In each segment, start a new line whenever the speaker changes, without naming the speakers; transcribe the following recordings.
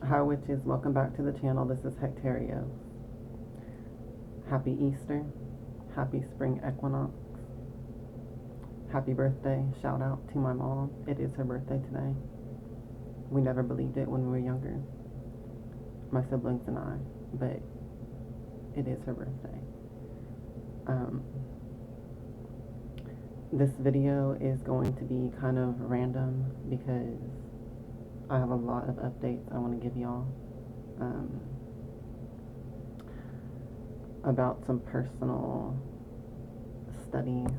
Hi witches, welcome back to the channel. This is Hectario. Happy Easter, happy spring equinox, happy birthday. Shout out to my mom. It is her birthday today. We never believed it when we were younger, my siblings and I, but it is her birthday. This video is going to be kind of random because I have a lot of updates I want to give y'all about some personal studies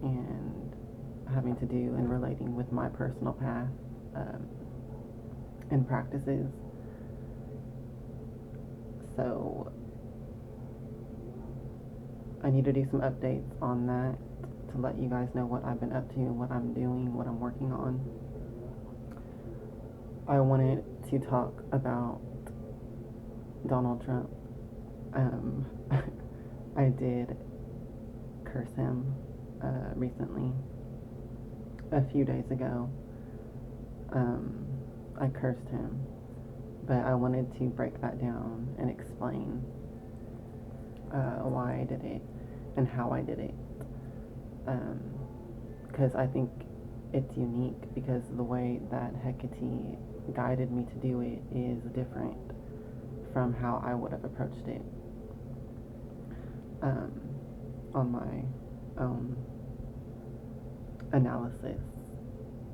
and having to do and relating with my personal path and practices. So I need to do some updates on that to let you guys know what I've been up to, what I'm doing, what I'm working on. I wanted to talk about Donald Trump. I did curse him recently. A few days ago, I cursed him, but I wanted to break that down and explain why I did it and how I did it. Because I think it's unique, because the way that Hecate guided me to do it is different from how I would have approached it on my own analysis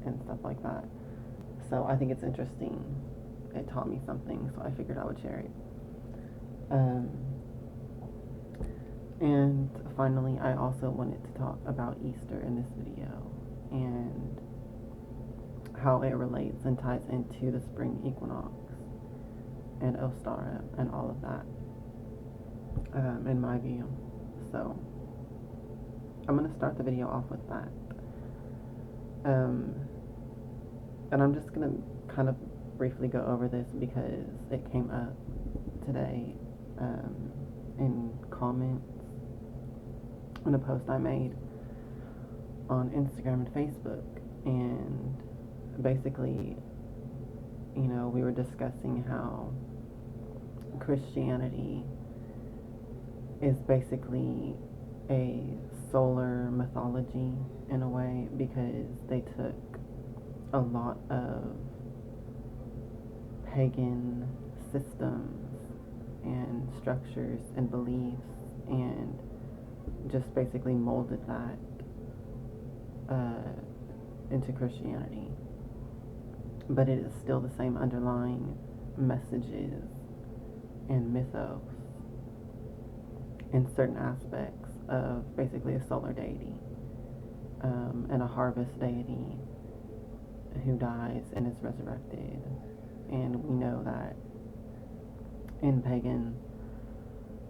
and stuff like that. So I think it's interesting. It taught me something, so I figured I would share it. And finally, I also wanted to talk about Easter in this video and how it relates and ties into the spring equinox and Ostara and all of that, in my view. So I'm going to start the video off with that. And I'm just going to kind of briefly go over this because it came up today in comments on a post I made on Instagram and Facebook. And basically, you know, we were discussing how Christianity is basically a solar mythology in a way, because they took a lot of pagan systems and structures and beliefs and just basically molded that into Christianity. But it is still the same underlying messages and mythos in certain aspects of basically a solar deity and a harvest deity who dies and is resurrected. And we know that in pagan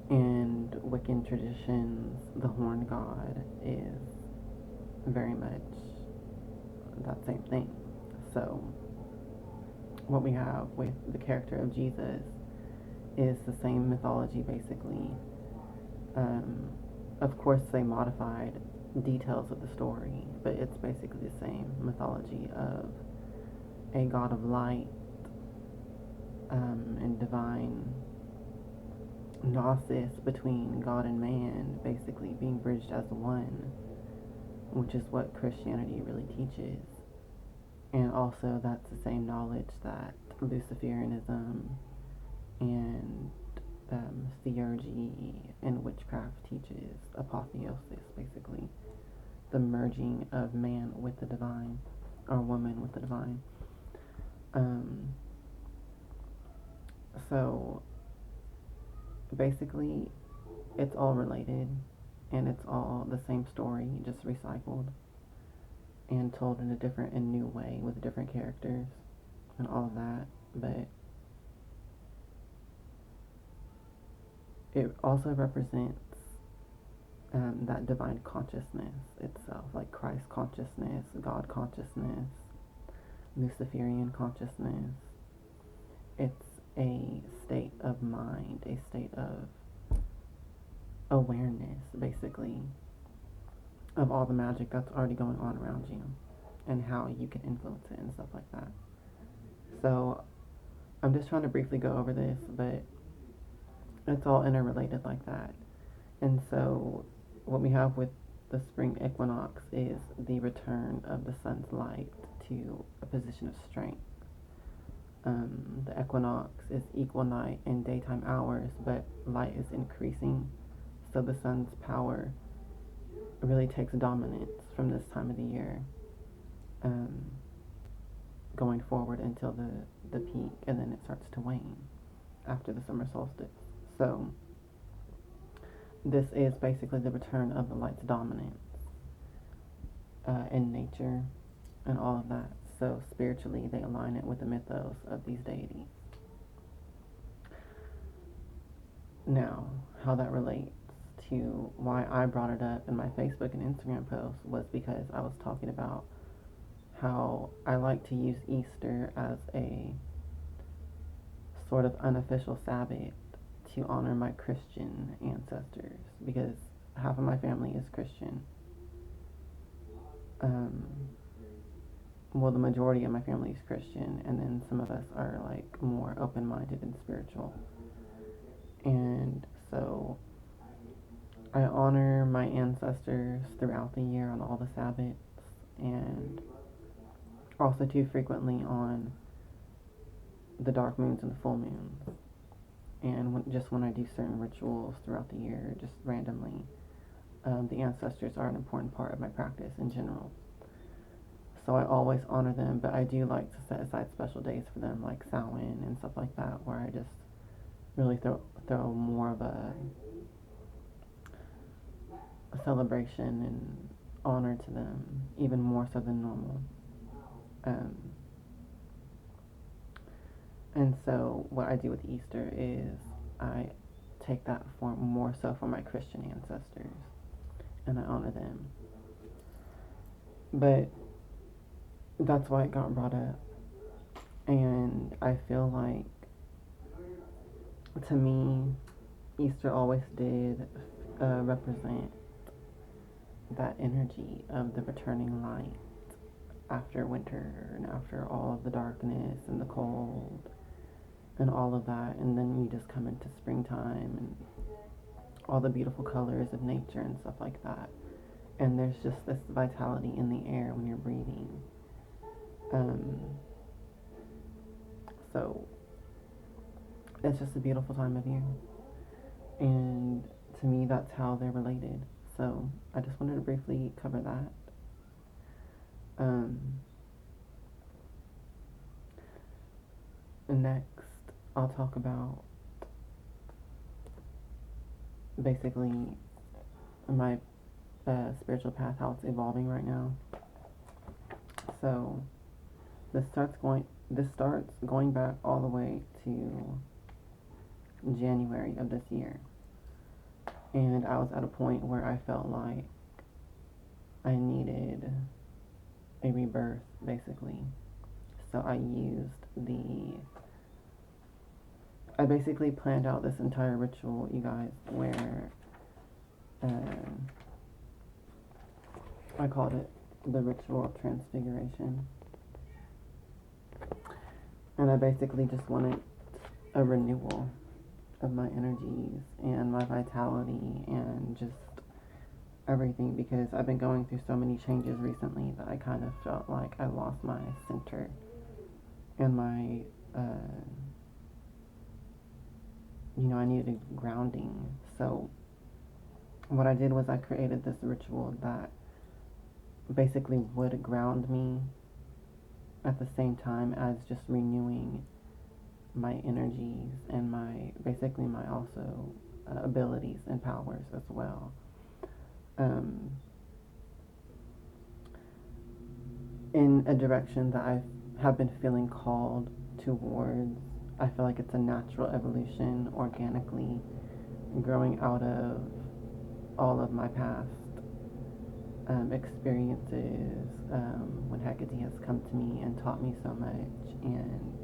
and Wiccan traditions, the horn god is very much that same thing. So what we have with the character of Jesus is the same mythology, basically. Of course, they modified details of the story, but it's basically the same mythology of a god of light and divine gnosis between God and man, basically being bridged as one, which is what Christianity really teaches. And also that's the same knowledge that Luciferianism and theurgy and witchcraft teaches. Apotheosis, basically the merging of man with the divine, or woman with the divine. So basically it's all related, and it's all the same story, just recycled and told in a different and new way with different characters and all of that. But it also represents that divine consciousness itself, like Christ consciousness, God consciousness, Luciferian consciousness. It's a state of mind, a state of awareness, basically, of all the magic that's already going on around you and how you can influence it and stuff like that. So I'm just trying to briefly go over this, but it's all interrelated like that. And so, what we have with the spring equinox is the return of the sun's light to a position of strength. The equinox is equal night and daytime hours, but light is increasing, so the sun's power really takes dominance from this time of the year, going forward until the peak, and then it starts to wane after the summer solstice. So this is basically the return of the light's dominance in nature and all of that. So spiritually, they align it with the mythos of these deities. Now, how that relates to why I brought it up in my Facebook and Instagram posts was because I was talking about how I like to use Easter as a sort of unofficial Sabbath to honor my Christian ancestors, because half of my family is Christian. Well, the majority of my family is Christian, and then some of us are like more open-minded and spiritual. And so I honor my ancestors throughout the year on all the Sabbaths, and also too frequently on the dark moons and the full moons. And when I do certain rituals throughout the year, just randomly, the ancestors are an important part of my practice in general. So I always honor them, but I do like to set aside special days for them, like Samhain and stuff like that, where I just really throw more of a celebration and honor to them, even more so than normal. And so what I do with Easter is I take that form more so for my Christian ancestors, and I honor them. But that's why it got brought up. And I feel like, to me, Easter always did represent that energy of the returning light after winter and after all of the darkness and the cold and all of that. And then you just come into springtime and all the beautiful colors of nature and stuff like that. And there's just this vitality in the air when you're breathing. So it's just a beautiful time of year, and to me that's how they're related. So I just wanted to briefly cover that. Next I'll talk about basically my spiritual path, how it's evolving right now. So this starts going back all the way to January of this year. And I was at a point where I felt like I needed a rebirth, basically. So I basically planned out this entire ritual, you guys, where I called it the ritual of transfiguration. And I basically just wanted a renewal of my energies and my vitality and just everything, because I've been going through so many changes recently that I kind of felt like I lost my center and my, I needed grounding. So what I did was I created this ritual that basically would ground me at the same time as just renewing my energies and my also abilities and powers as well. In a direction that I have been feeling called towards. I feel like it's a natural evolution, organically growing out of all of my past experiences, when Hecate has come to me and taught me so much and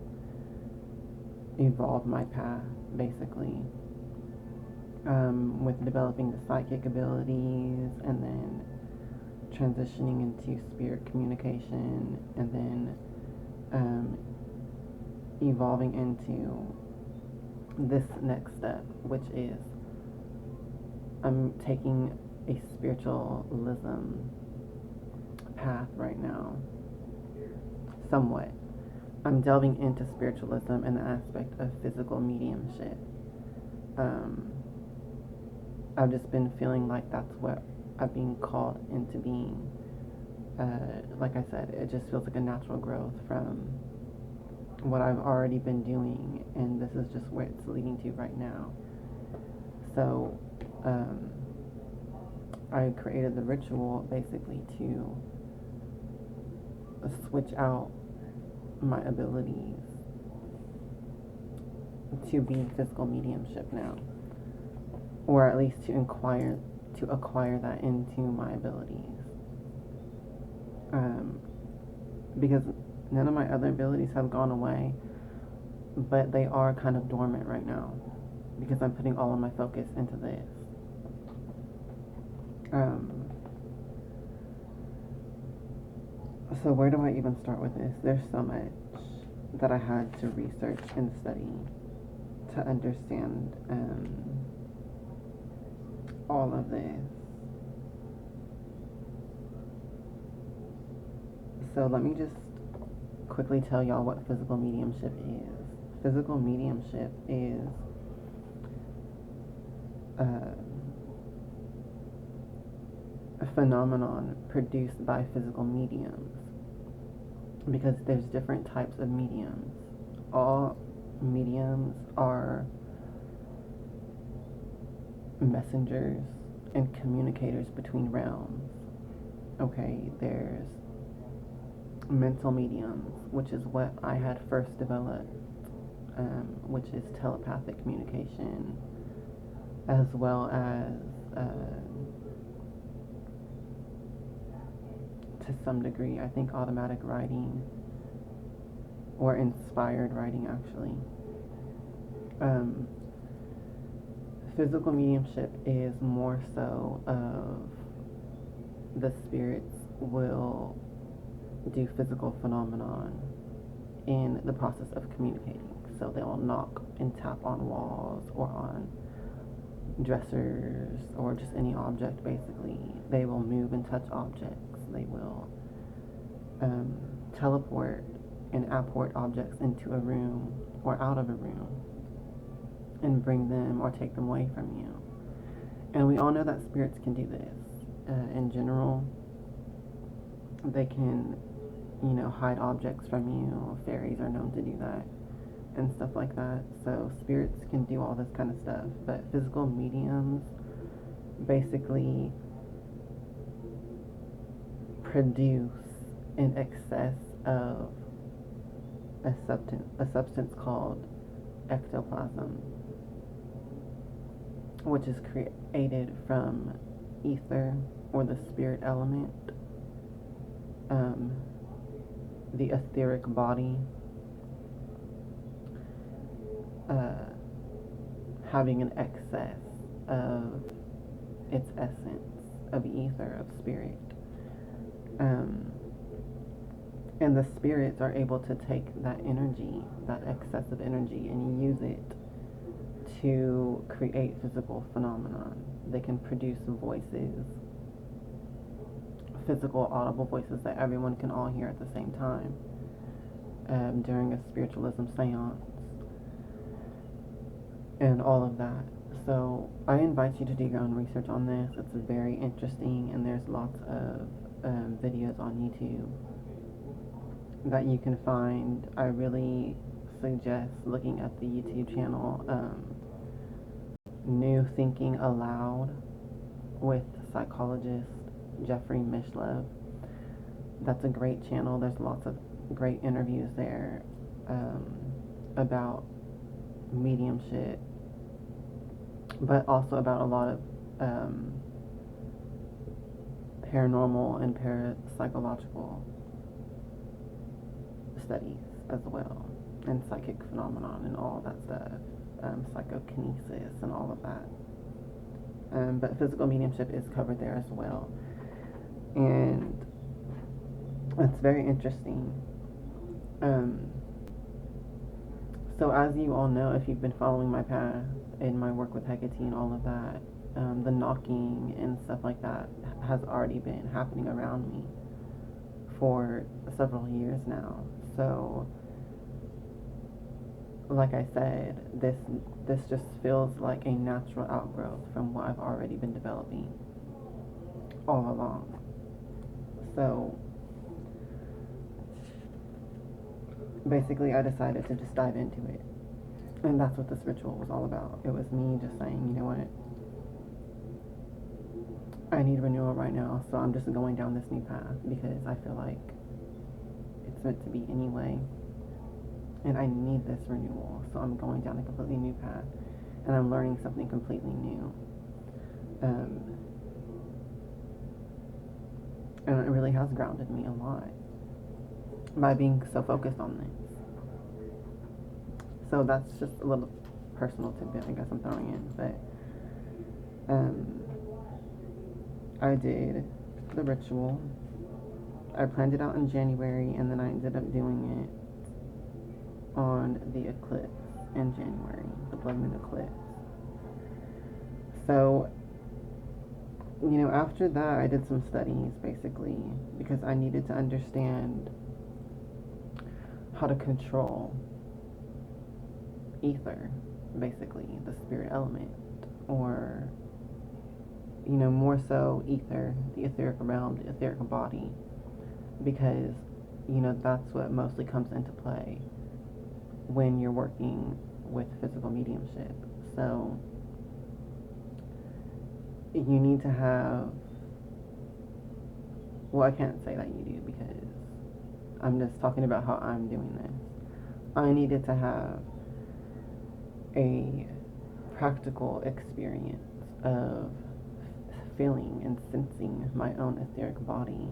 evolved my path, basically, with developing the psychic abilities and then transitioning into spirit communication and then evolving into this next step, which is I'm taking a spiritualism path right now, somewhat. I'm delving into spiritualism and the aspect of physical mediumship. I've just been feeling like that's what I've been called into being. Like I said, it just feels like a natural growth from what I've already been doing, and this is just where it's leading to right now. So, I created the ritual basically to switch out my abilities to be physical mediumship now, or at least to acquire that into my abilities. Because none of my other abilities have gone away, but they are kind of dormant right now because I'm putting all of my focus into this. So where do I even start with this? There's so much that I had to research and study to understand all of this. So let me just quickly tell y'all what physical mediumship is. Physical mediumship is a phenomenon produced by physical mediums, because there's different types of mediums. All mediums are messengers and communicators between realms. Okay, there's mental mediums, which is what I had first developed, which is telepathic communication, as well as to some degree, I think, automatic writing, or inspired writing, actually. Physical mediumship is more so of the spirits will do physical phenomenon in the process of communicating. So they'll knock and tap on walls or on dressers or just any object, basically. They will move and touch objects. They will teleport and apport objects into a room or out of a room and bring them or take them away from you. And we all know that spirits can do this. In general, they can, hide objects from you. Fairies are known to do that and stuff like that. So spirits can do all this kind of stuff. But physical mediums basically produce in excess of a substance called ectoplasm, which is created from ether, or the spirit element, the etheric body having an excess of its essence of ether, of spirit. And the spirits are able to take that energy, that excess of energy, and use it to create physical phenomenon. They can produce voices, physical audible voices that everyone can all hear at the same time during a spiritualism seance and all of that. So I invite you to do your own research on this. It's very interesting, and there's lots of videos on YouTube that you can find. I really suggest looking at the YouTube channel New Thinking Aloud with psychologist Jeffrey Mishlev. That's a great channel. There's lots of great interviews there about mediumship, but also about a lot of paranormal and parapsychological studies as well, and psychic phenomenon and all that stuff, psychokinesis and all of that. But physical mediumship is covered there as well, and it's very interesting. So as you all know, if you've been following my path in my work with Hecate and all of that, the knocking and stuff like that has already been happening around me for several years now. So, like I said, this just feels like a natural outgrowth from what I've already been developing all along. So, basically, I decided to just dive into it. And that's what this ritual was all about. It was me just saying, you know what? I need renewal right now, so I'm just going down this new path because I feel like it's meant to be anyway. And I need this renewal, so I'm going down a completely new path. And I'm learning something completely new. And it really has grounded me a lot by being so focused on this. So that's just a little personal tidbit I guess I'm throwing in. But I did the ritual. I planned it out in January, and then I ended up doing it on the eclipse in January, the blood moon eclipse. So, you know, after that, I did some studies, basically, because I needed to understand how to control ether, basically, the spirit element, or, you know, more so ether, the etheric realm, the etheric body, because, you know, that's what mostly comes into play when you're working with physical mediumship. So, you need to have, well, I can't say that you do because I'm just talking about how I'm doing this. I needed to have a practical experience of feeling and sensing my own etheric body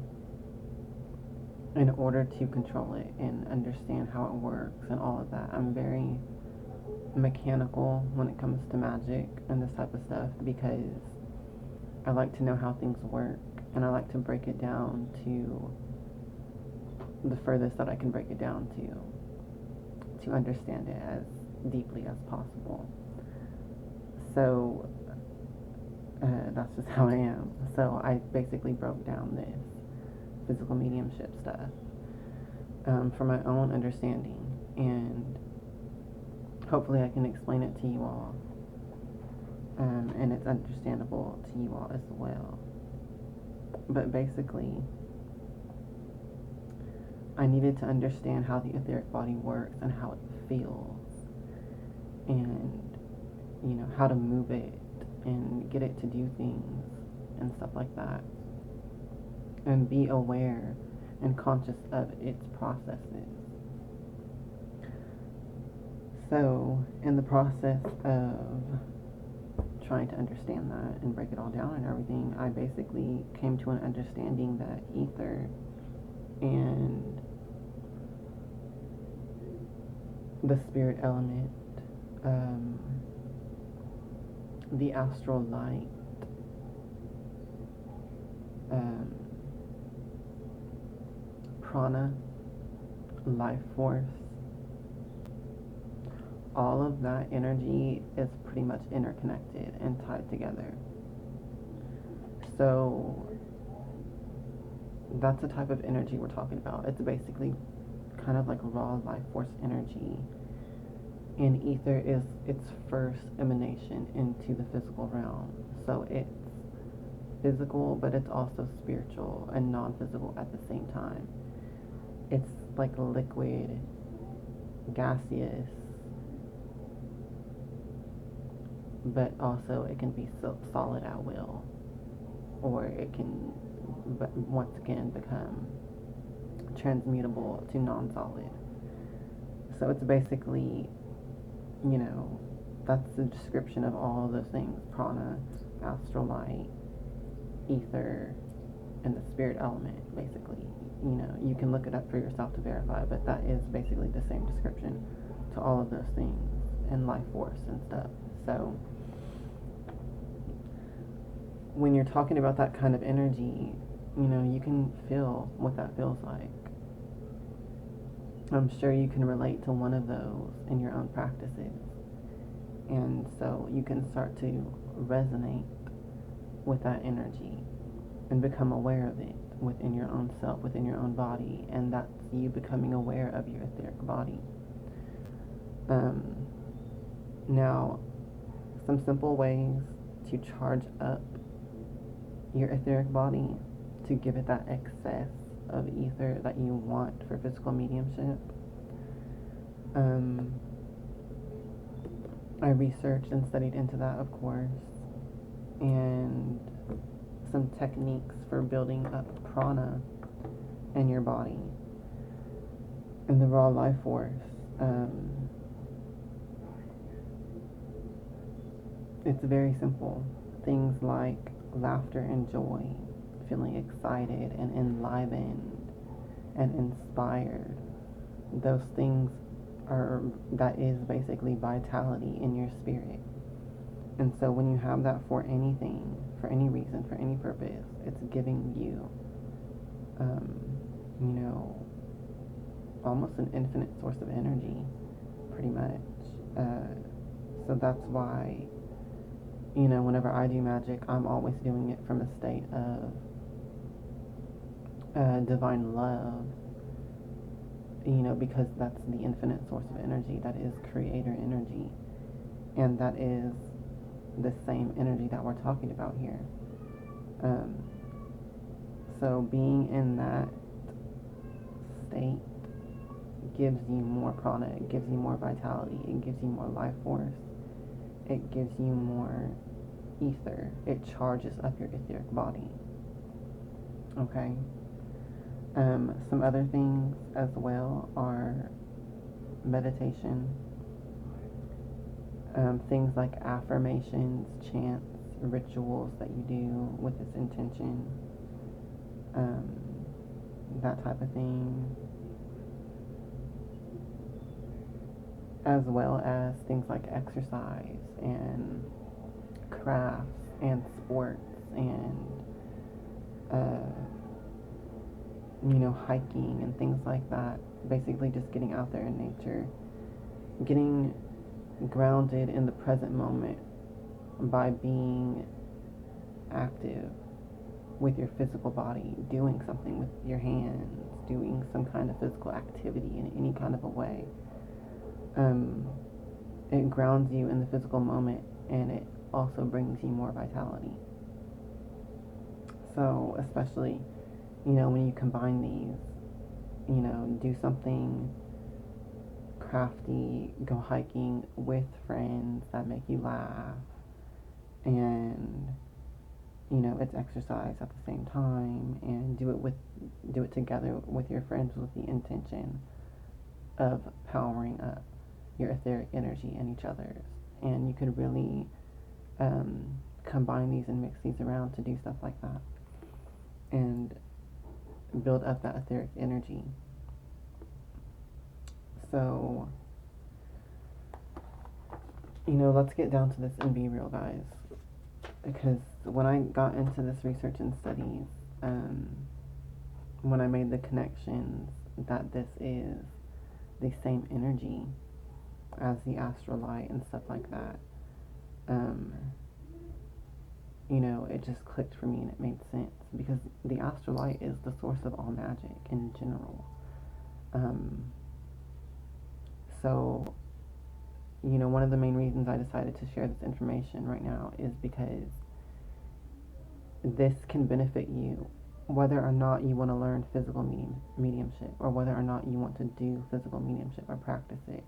in order to control it and understand how it works and all of that. I'm very mechanical when it comes to magic and this type of stuff because I like to know how things work, and I like to break it down to the furthest that I can break it down to understand it as deeply as possible. So that's just how I am. So I basically broke down this physical mediumship stuff for my own understanding, and hopefully I can explain it to you all, and it's understandable to you all as well. But basically, I needed to understand how the etheric body works and how it feels, and, you know, how to move it and get it to do things and stuff like that, and be aware and conscious of its processes. So, in the process of trying to understand that and break it all down and everything, I basically came to an understanding that ether and the spirit element, the astral light, prana, life force, all of that energy is pretty much interconnected and tied together. So that's the type of energy we're talking about. It's basically kind of like raw life force energy. And ether is its first emanation into the physical realm. So it's physical, but it's also spiritual and non-physical at the same time. It's like liquid, gaseous, but also it can be solid at will, or it can, but once again, become transmutable to non-solid. So it's basically, you know, that's the description of all of those things: prana, astral light, ether, and the spirit element. Basically, you know, you can look it up for yourself to verify, but that is basically the same description to all of those things, and life force and stuff. So when you're talking about that kind of energy, you know, you can feel what that feels like. I'm sure you can relate to one of those in your own practices. And so you can start to resonate with that energy and become aware of it within your own self, within your own body. And that's you becoming aware of your etheric body. Now, some simple ways to charge up your etheric body to give it that excess of ether that you want for physical mediumship. I researched and studied into that, of course, and some techniques for building up prana in your body and the raw life force. It's very simple. Things like laughter and joy, feeling excited and enlivened and inspired. Those things that is basically vitality in your spirit. And so when you have that for anything, for any reason, for any purpose, it's giving you, almost an infinite source of energy, pretty much. So that's why, whenever I do magic, I'm always doing it from a state of divine love, because that's the infinite source of energy, that is creator energy, and that is the same energy that we're talking about here. So being in that state gives you more prana, it gives you more vitality, it gives you more life force, it gives you more ether, it charges up your etheric body. Okay? Some other things as well are meditation, things like affirmations, chants, rituals that you do with this intention, that type of thing, as well as things like exercise and crafts and sports and hiking and things like that. Basically just getting out there in nature, getting grounded in the present moment by being active with your physical body, doing something with your hands, doing some kind of physical activity in any kind of a way. It grounds you in the physical moment, and it also brings you more vitality. So especially, when you combine these, do something crafty, go hiking with friends that make you laugh, and it's exercise at the same time, and do it together with your friends with the intention of powering up your etheric energy and each other's. And you could really combine these and mix these around to do stuff like that and build up that etheric energy. So, let's get down to this and be real, guys. Because when I got into this research and studies, when I made the connections that this is the same energy as the astral light and stuff like that, it just clicked for me and it made sense, because the astral light is the source of all magic in general. So, one of the main reasons I decided to share this information right now is because this can benefit you whether or not you want to learn physical mediumship, or whether or not you want to do physical mediumship or practice it.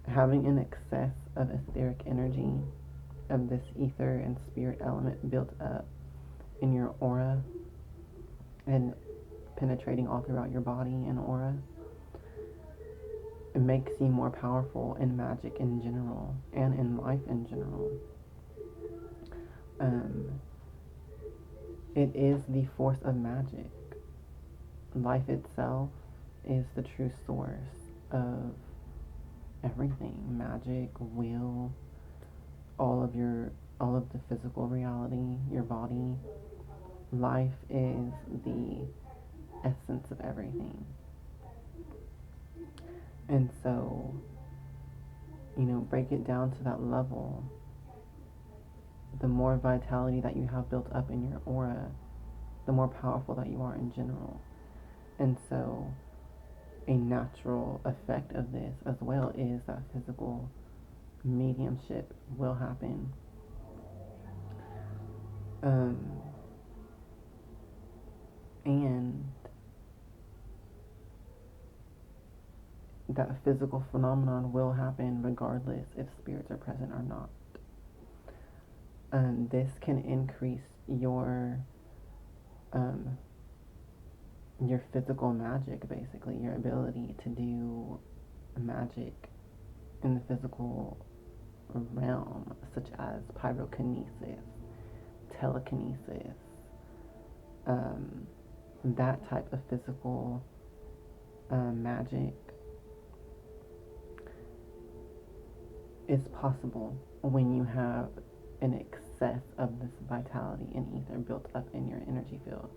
Having an excess of etheric energy, of this ether and spirit element built up in your aura and penetrating all throughout your body and aura, it makes you more powerful in magic in general and in life in general. It is the force of magic. Life itself is the true source of everything. Magic, will, all of the physical reality, your body. Life is the essence of everything. And so, break it down to that level. The more vitality that you have built up in your aura, the more powerful that you are in general. And so, a natural effect of this as well is that physical mediumship will happen. And that physical phenomenon will happen regardless if spirits are present or not. This can increase your physical magic, basically, your ability to do magic in the physical realm, such as pyrokinesis, telekinesis, that type of physical magic is possible when you have an excess of this vitality and ether built up in your energy field.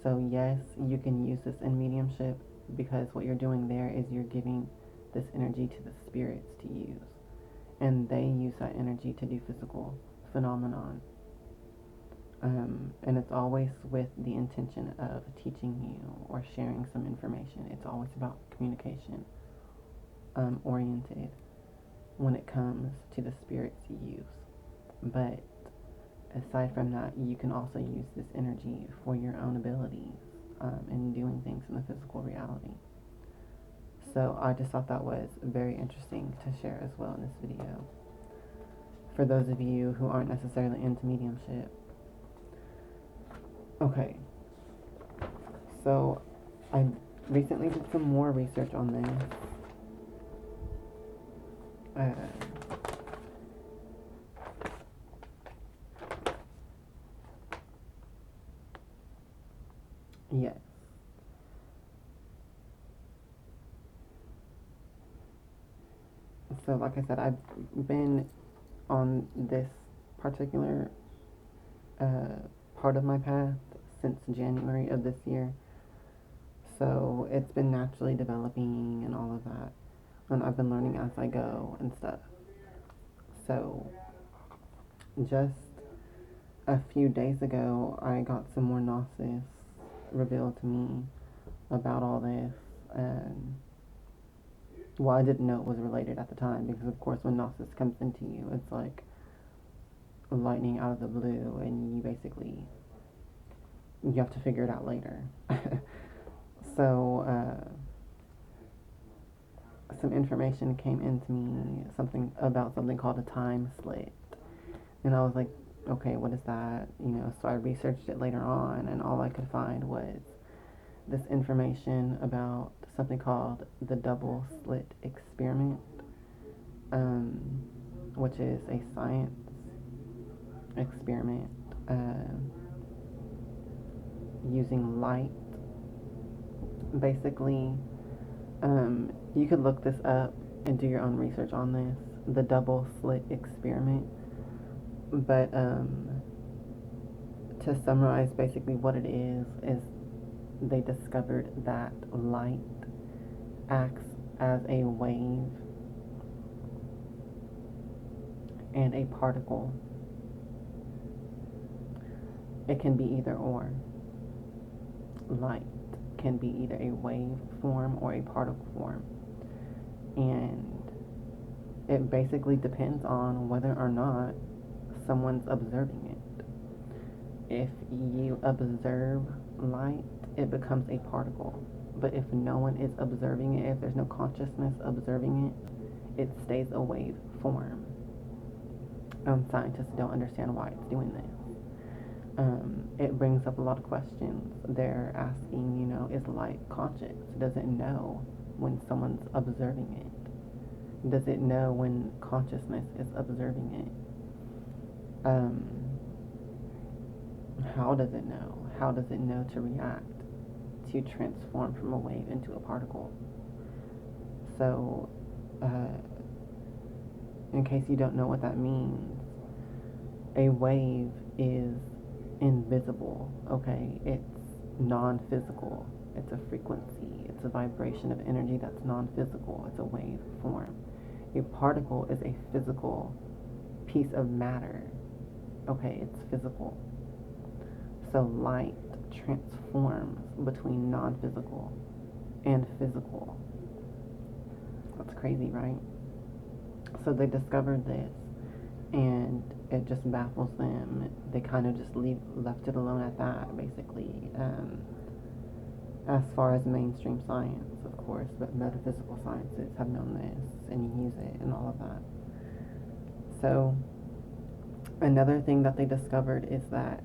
So yes, you can use this in mediumship, because what you're doing there is you're giving this energy to the spirits to use, and they use that energy to do physical phenomenon. And it's always with the intention of teaching you or sharing some information. It's always about communication oriented when it comes to the spirits you use. But aside from that, you can also use this energy for your own abilities in doing things in the physical reality. So I just thought that was very interesting to share as well in this video. For those of you who aren't necessarily into mediumship. Okay. So I recently did some more research on this. Yes. So like I said, I've been on this particular part of my path since January of this year. So it's been naturally developing and all of that. And I've been learning as I go and stuff. So just a few days ago, I got some more gnosis revealed to me about all this. And well, I didn't know it was related at the time, because of course when gnosis comes into you, it's like lightning out of the blue, and you have to figure it out later. So some information came into me, about something called a time slit, and I was like, okay, what is that? So I researched it later on, and all I could find was this information about something called the Double-slit experiment, which is a science experiment using light. Basically, you could look this up and do your own research on this, the Double-slit experiment. But to summarize, basically what it is they discovered that light acts as a wave and a particle. It can be either or. Light can be either a wave form or a particle form. And it basically depends on whether or not someone's observing it. If you observe light, it becomes a particle. But if no one is observing it, if there's no consciousness observing it, it stays a wave form. Scientists don't understand why it's doing this. It brings up a lot of questions. They're asking, is light conscious? Does it know when someone's observing it? Does it know when consciousness is observing it? How does it know? How does it know to react, to transform from a wave into a particle? So, in case you don't know what that means, a wave is invisible, okay? It's non-physical. It's a frequency. It's a vibration of energy that's non-physical. It's a wave form. A particle is a physical piece of matter. Okay, it's physical. So light transforms between non-physical and physical. That's crazy, right? So they discovered this, and it just baffles them. They kind of just left it alone at that, basically. As far as mainstream science, of course, but metaphysical sciences have known this and use it and all of that. So another thing that they discovered is that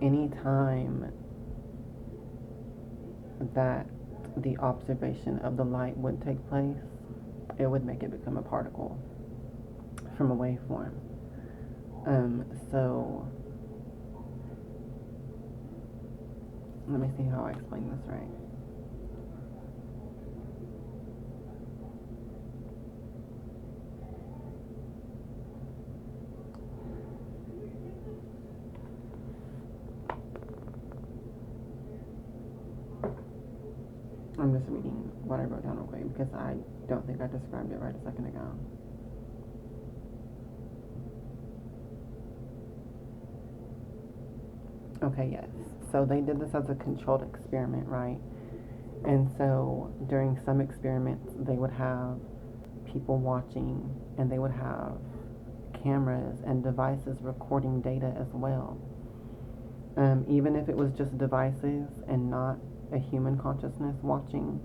any time that the observation of the light would take place, it would make it become a particle from a waveform. So let me see how I explain this right. I'm just reading what I wrote down real quick because I don't think I described it right a second ago. Okay, yes. So they did this as a controlled experiment, right? And so during some experiments, they would have people watching, and they would have cameras and devices recording data as well. Even if it was just devices and not a human consciousness watching,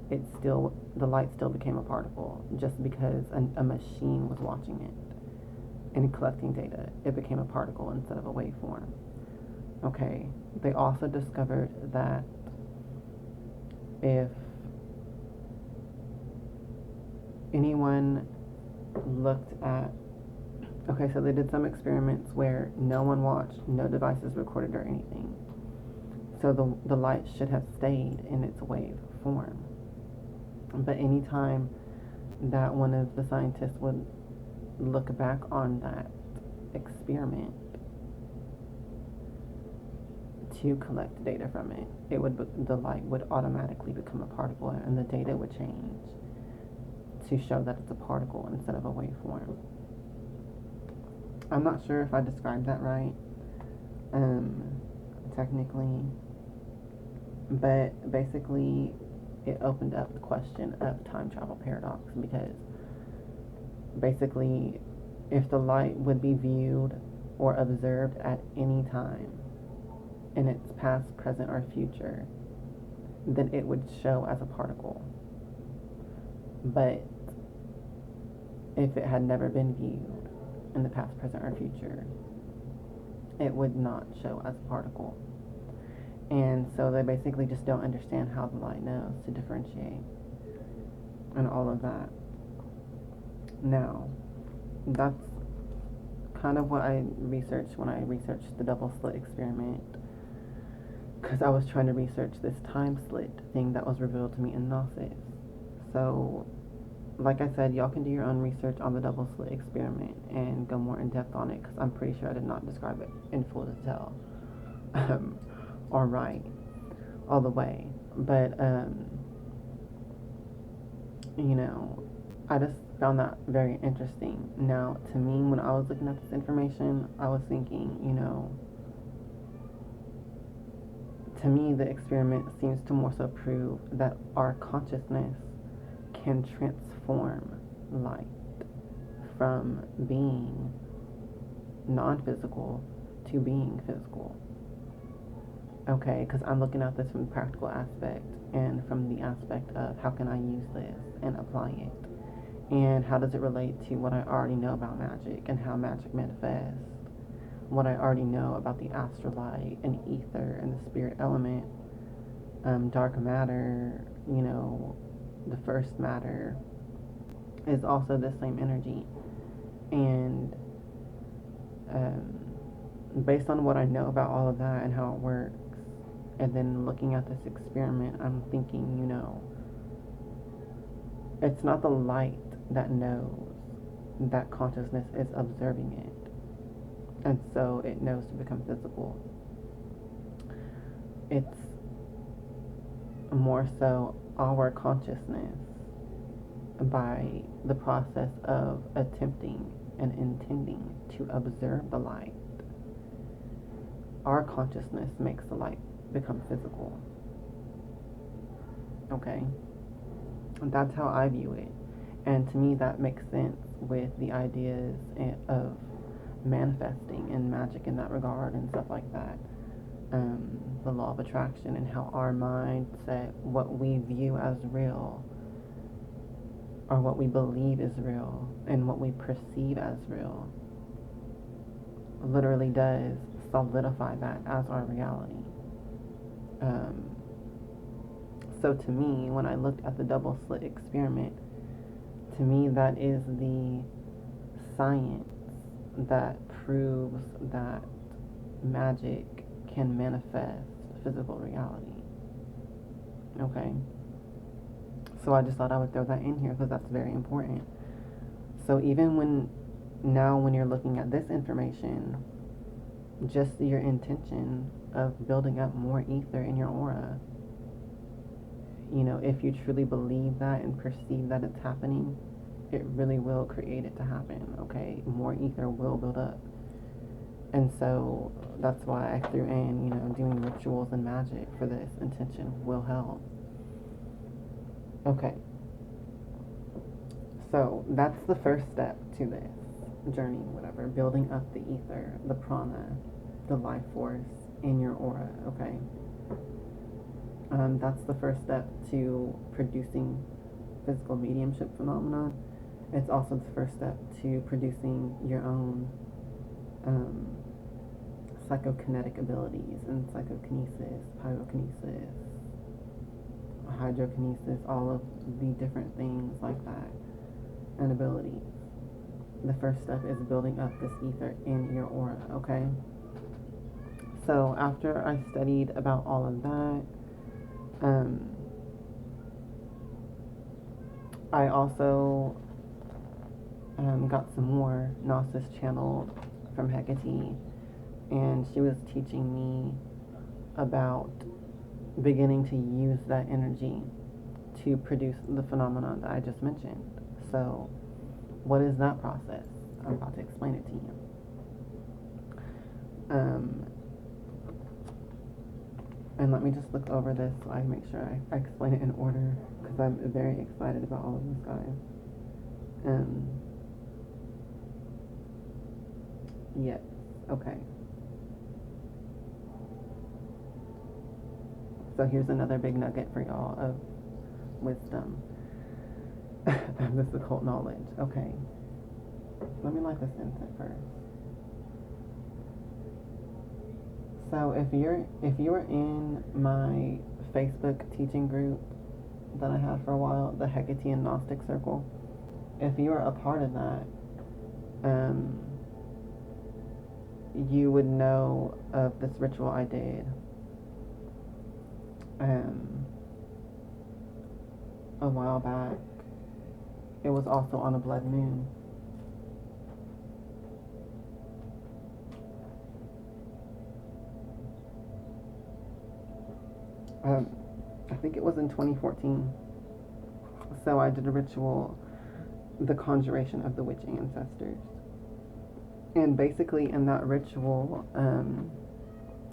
the light still became a particle just because a machine was watching it and collecting data. It became a particle instead of a waveform. Okay, they also discovered that if anyone looked at, okay, so they did some experiments where no one watched, no devices recorded or anything. So the light should have stayed in its wave form. But anytime that one of the scientists would look back on that experiment to collect data from it, the light would automatically become a particle, and the data would change to show that it's a particle instead of a waveform. I'm not sure if I described that right, technically, but basically it opened up the question of time travel paradox, because basically if the light would be viewed or observed at any time in its past, present, or future, then it would show as a particle. But if it had never been viewed in the past, present, or future, it would not show as a particle. And so they basically just don't understand how the light knows to differentiate and all of that. Now, that's kind of what I researched when I researched the double-slit experiment, because I was trying to research this time slit thing that was revealed to me in Gnosis. So, like I said, y'all can do your own research on the double-slit experiment and go more in depth on it, because I'm pretty sure I did not describe it in full detail. Or right all the way. But, you know, I just found that very interesting. Now, to me, when I was looking at this information, I was thinking, you know, to me, the experiment seems to more so prove that our consciousness can transform light from being non-physical to being physical. Okay, because I'm looking at this from the practical aspect and from the aspect of how can I use this and apply it, and how does it relate to what I already know about magic and how magic manifests, what I already know about the astrolight and ether and the spirit element, dark matter, you know, the first matter is also the same energy. And based on what I know about all of that and how it works, and then looking at this experiment, I'm thinking, you know, it's not the light that knows that consciousness is observing it, and so it knows to become physical. It's more so our consciousness by the process of attempting and intending to observe the light. Our consciousness makes the light become physical. Okay? And that's how I view it. And to me, that makes sense with the ideas of manifesting and magic in that regard and stuff like that. The law of attraction and how our mindset, what we view as real, or what we believe is real, and what we perceive as real, literally does solidify that as our reality. So to me, when I looked at the double-slit experiment, to me that is the science that proves that magic can manifest physical reality. Okay? So I just thought I would throw that in here because that's very important. So even when you're looking at this information, just your intention of building up more ether in your aura, if you truly believe that and perceive that it's happening, it really will create it to happen, okay? More ether will build up. And so that's why I threw in, doing rituals and magic for this intention will help. Okay. So that's the first step to this journey, whatever, building up the ether, the prana, the life force in your aura, okay? That's the first step to producing physical mediumship phenomena. It's also the first step to producing your own psychokinetic abilities and psychokinesis, pyrokinesis, hydrokinesis, all of the different things like that and abilities. The first step is building up this ether in your aura, okay? So after I studied about all of that, I also got some more Gnosis channeled from Hecate, and she was teaching me about beginning to use that energy to produce the phenomenon that I just mentioned. So what is that process? I'm about to explain it to you. And let me just look over this so I make sure I explain it in order, because I'm very excited about all of this, guys. Yes, okay. So here's another big nugget for y'all of wisdom. This is occult knowledge. Okay. Let me light this incense first. So if you were in my Facebook teaching group that I had for a while, the Hecatean Gnostic Circle, if you are a part of that, you would know of this ritual I did a while back. It was also on a blood moon. I think it was in 2014. So I did a ritual, the conjuration of the witch ancestors. And basically in that ritual,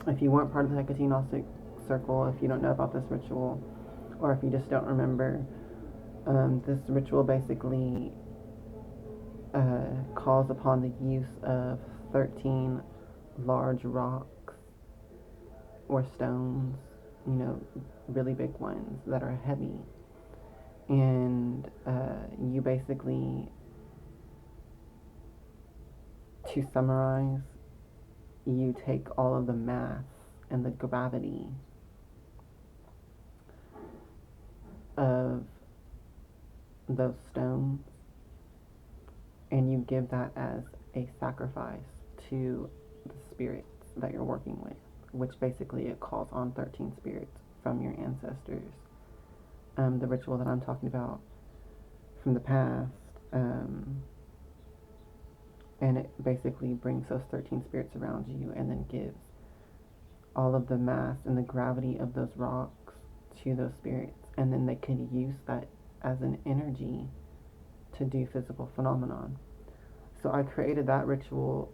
if you weren't part of the Hecate Gnostic Circle, if you don't know about this ritual, or if you just don't remember, this ritual basically calls upon the use of 13 large rocks or stones, really big ones that are heavy. And you basically, to summarize, you take all of the mass and the gravity of those stones and you give that as a sacrifice to the spirits that you're working with, which basically it calls on 13 spirits from your ancestors. The ritual that I'm talking about from the past, and it basically brings those 13 spirits around you and then gives all of the mass and the gravity of those rocks to those spirits, and then they could use that as an energy to do physical phenomenon. So I created that ritual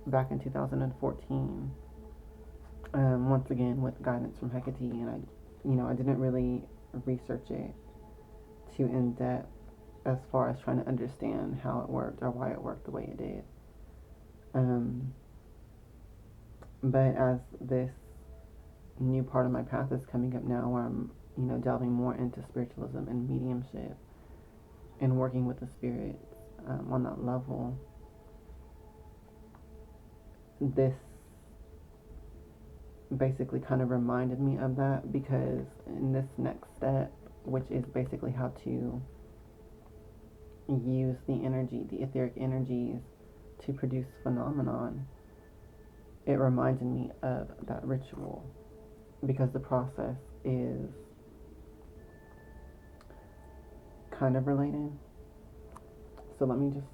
back in 2014, once again with guidance from Hecate, and I didn't really research it too in depth as far as trying to understand how it worked or why it worked the way it did. But as this new part of my path is coming up now, where I'm, delving more into spiritualism and mediumship and working with the spirits on that level, this basically kind of reminded me of that, because in this next step, which is basically how to use the etheric energies to produce phenomenon, it reminded me of that ritual, because the process is kind of related. So let me just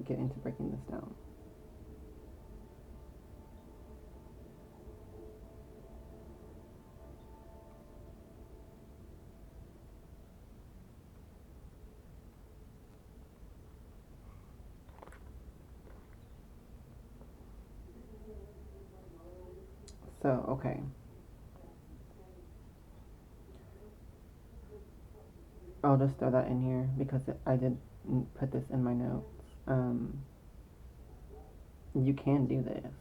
get into breaking this down. So, okay. I'll just throw that in here because I did put this in my notes. You can do this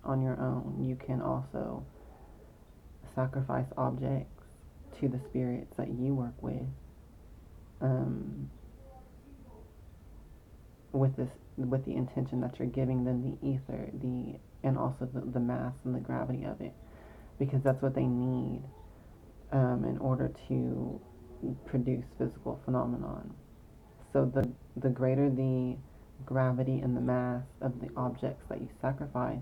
on your own. You can also sacrifice objects to the spirits that you work with, with the intention that you're giving them the ether, and also the mass and the gravity of it, because that's what they need in order to produce physical phenomenon. So the greater the gravity and the mass of the objects that you sacrifice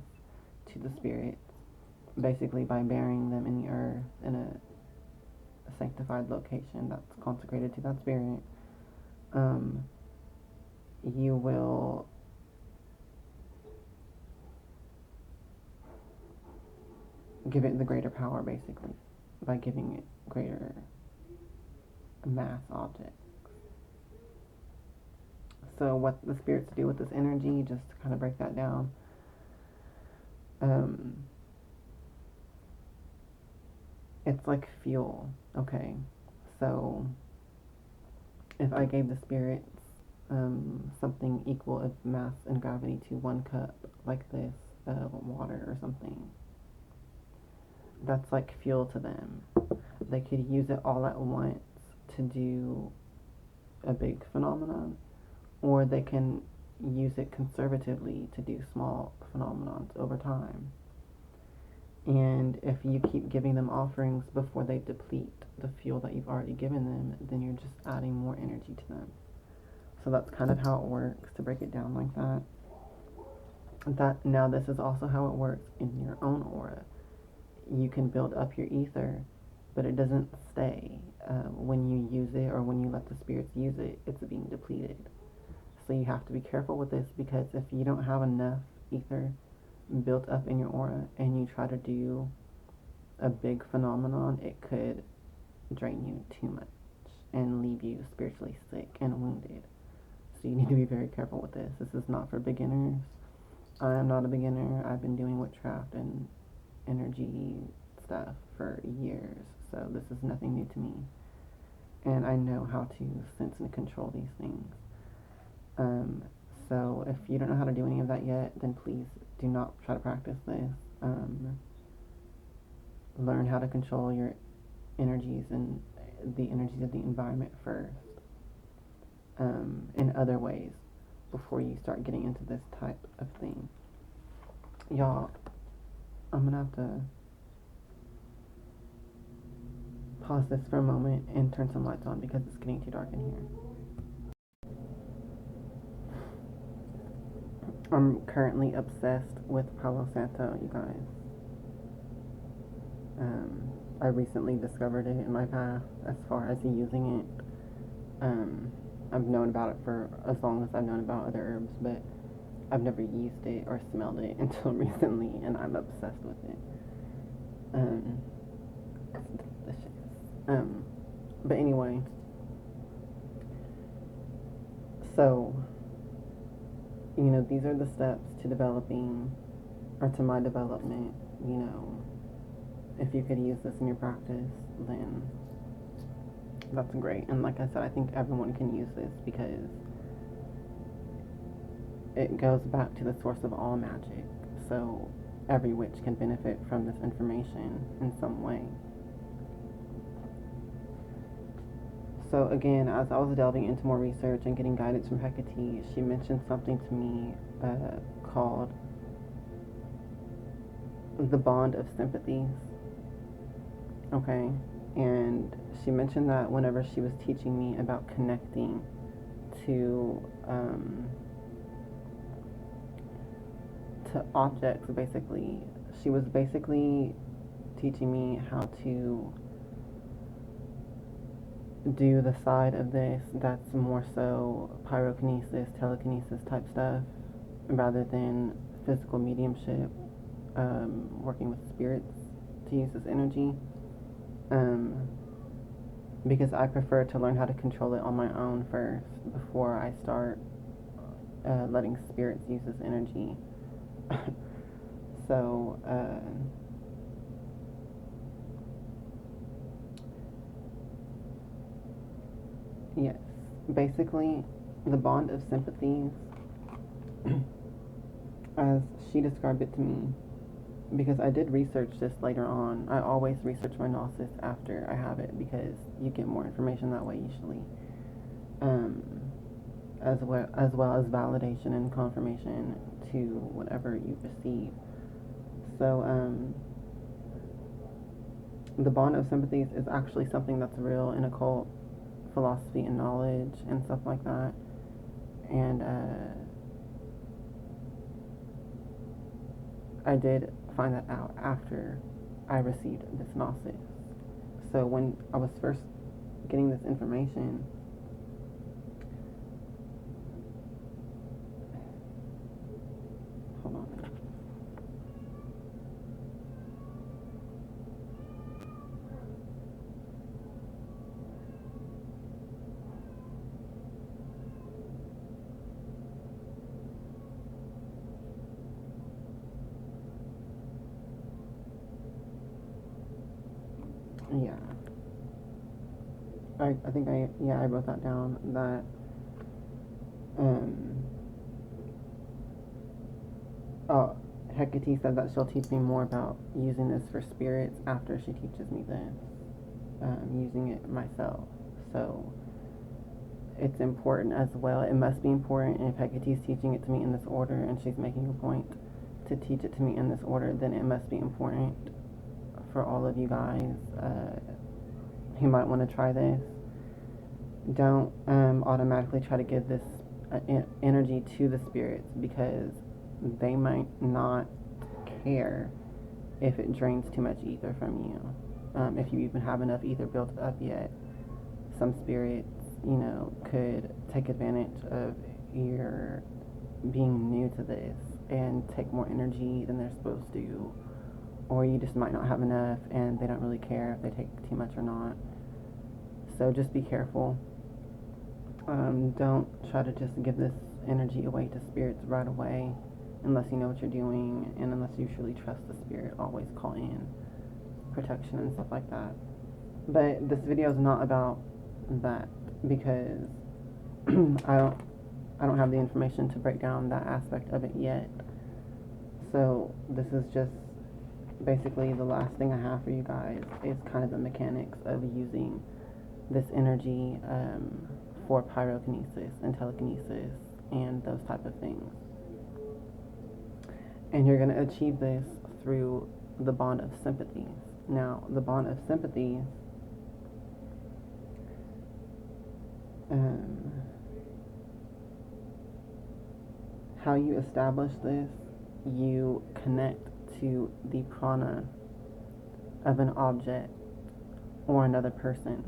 to the spirits, basically by burying them in the earth in a sanctified location that's consecrated to that spirit, you will give it the greater power, basically, by giving it greater mass objects. So what the spirits do with this energy, just to kind of break that down, it's like fuel, okay? So if I gave the spirits something equal of mass and gravity to 1 cup, like this, of water or something, that's like fuel to them. They could use it all at once to do a big phenomenon, or they can use it conservatively to do small phenomenons over time. And if you keep giving them offerings before they deplete the fuel that you've already given them, then you're just adding more energy to them. So that's kind of how it works, to break it down like that. Now this is also how it works in your own aura. You can build up your ether, but it doesn't stay. When you use it, or when you let the spirits use it, it's being depleted. So you have to be careful with this, because if you don't have enough ether built up in your aura and you try to do a big phenomenon, it could drain you too much and leave you spiritually sick and wounded. So you need to be very careful with this. This is not for beginners. I am not a beginner. I've been doing witchcraft and energy stuff for years, so this is nothing new to me, and I know how to sense and control these things. So if you don't know how to do any of that yet, then please do not try to practice this. Learn how to control your energies and the energies of the environment first, in other ways, before you start getting into this type of thing. Y'all, I'm gonna have to pause this for a moment and turn some lights on, because it's getting too dark in here. I'm currently obsessed with Palo Santo, you guys. I recently discovered it in my path as far as using it. I've known about it for as long as I've known about other herbs, but I've never used it or smelled it until recently, and I'm obsessed with it. It's delicious. But anyway, so, these are the steps to developing, or to my development. If you could use this in your practice, then that's great. And like I said, I think everyone can use this because it goes back to the source of all magic. So every witch can benefit from this information in some way. So again, as I was delving into more research and getting guidance from Hecate, she mentioned something to me called the bond of sympathies. Okay? And she mentioned that whenever she was teaching me about connecting to objects, basically, she was basically teaching me how to do the side of this that's more so pyrokinesis, telekinesis type stuff, rather than physical mediumship, working with spirits to use this energy, because I prefer to learn how to control it on my own first before I start letting spirits use this energy. So yes, basically the bond of sympathies, as she described it to me, because I did research this later on. I always research my gnosis after I have it because you get more information that way usually, as well as validation and confirmation to whatever you receive. So the bond of sympathies is actually something that's real in occult philosophy and knowledge and stuff like that. And I did find that out after I received this gnosis. So when I was first getting this information, hold on. Yeah. I think I wrote that down, that Hecate said that she'll teach me more about using this for spirits after she teaches me this, using it myself. So it's important as well. It must be important. If Hecate's teaching it to me in this order and she's making a point to teach it to me in this order, then it must be important for all of you guys who might want to try this. Don't automatically try to give this energy to the spirits, because they might not care if it drains too much ether from you. If you even have enough ether built up yet, some spirits, could take advantage of your being new to this and take more energy than they're supposed to. Or you just might not have enough and they don't really care if they take too much or not. So just be careful. Don't try to just give this energy away to spirits right away unless you know what you're doing, and unless you truly trust the spirit. Always call in protection and stuff like that. But this video is not about that, because I don't have the information to break down that aspect of it yet. So this is just basically the last thing I have for you guys is kind of the mechanics of using this energy for pyrokinesis and telekinesis and those type of things. And you're going to achieve this through the bond of sympathies. Now, the bond of sympathies how you establish this, you connect to the prana of an object or another person,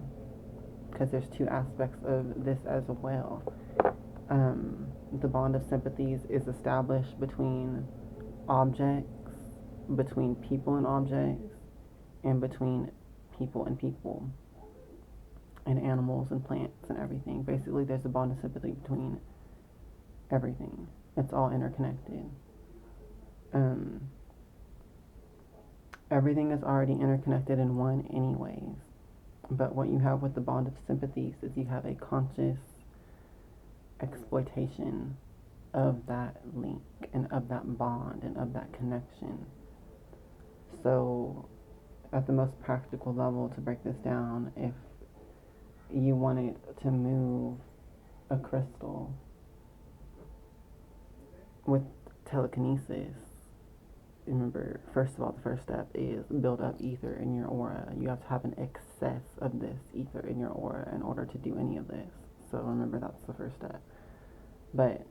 because there's two aspects of this as well. The bond of sympathies is established between objects, between people and objects, and between people and people. and animals and plants and everything. Basically, there's a bond of sympathy between everything. It's all interconnected. Everything is already interconnected in one anyways. But what you have with the bond of sympathies is you have a conscious exploitation of that link and of that bond and of that connection. So at the most practical level, to break this down, if you wanted to move a crystal with telekinesis, remember, first of all, the first step is build up ether in your aura. You have to have an excess of this ether in your aura in order to do any of this. So remember, that's the first step. But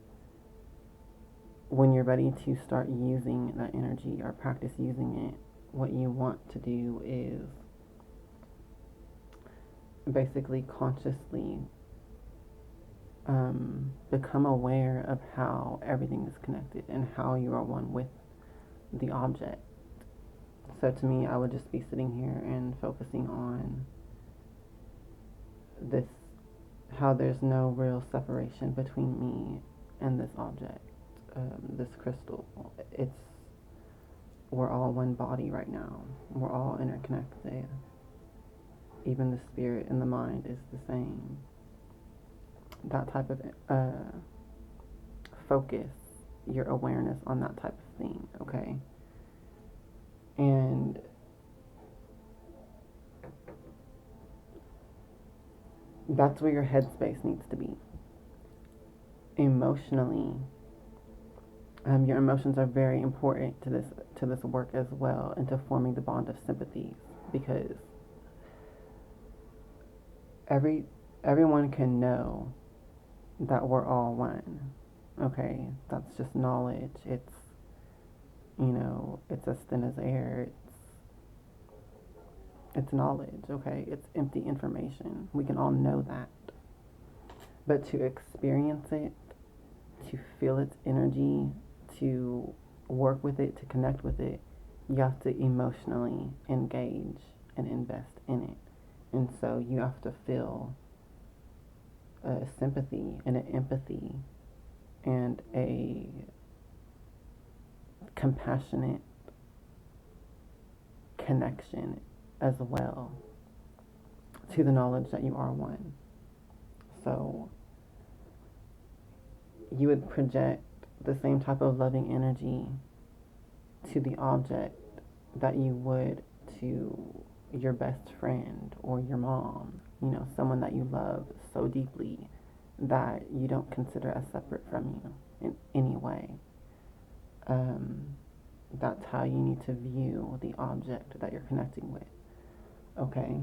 when you're ready to start using that energy or practice using it, what you want to do is basically consciously become aware of how everything is connected and how you are one with the object. So to me, I would just be sitting here and focusing on this, how there's no real separation between me and this object, this crystal. We're all one body right now. We're all interconnected. Even the spirit and the mind is the same. That type of focus, your awareness on that type of thing, okay? And that's where your headspace needs to be. Emotionally, your emotions are very important to this work as well, and to forming the bond of sympathy, because everyone can know that we're all one. Okay, that's just knowledge. It's, it's as thin as air. It's knowledge. Okay, it's empty information. We can all know that, but to experience it, to feel its energy, to work with it, to connect with it, you have to emotionally engage and invest in it. And so you have to feel a sympathy and an empathy and a compassionate connection as well to the knowledge that you are one. So you would project the same type of loving energy to the object that you would to your best friend or your mom, someone that you love so deeply that you don't consider as separate from you in any way. That's how you need to view the object that you're connecting with, okay?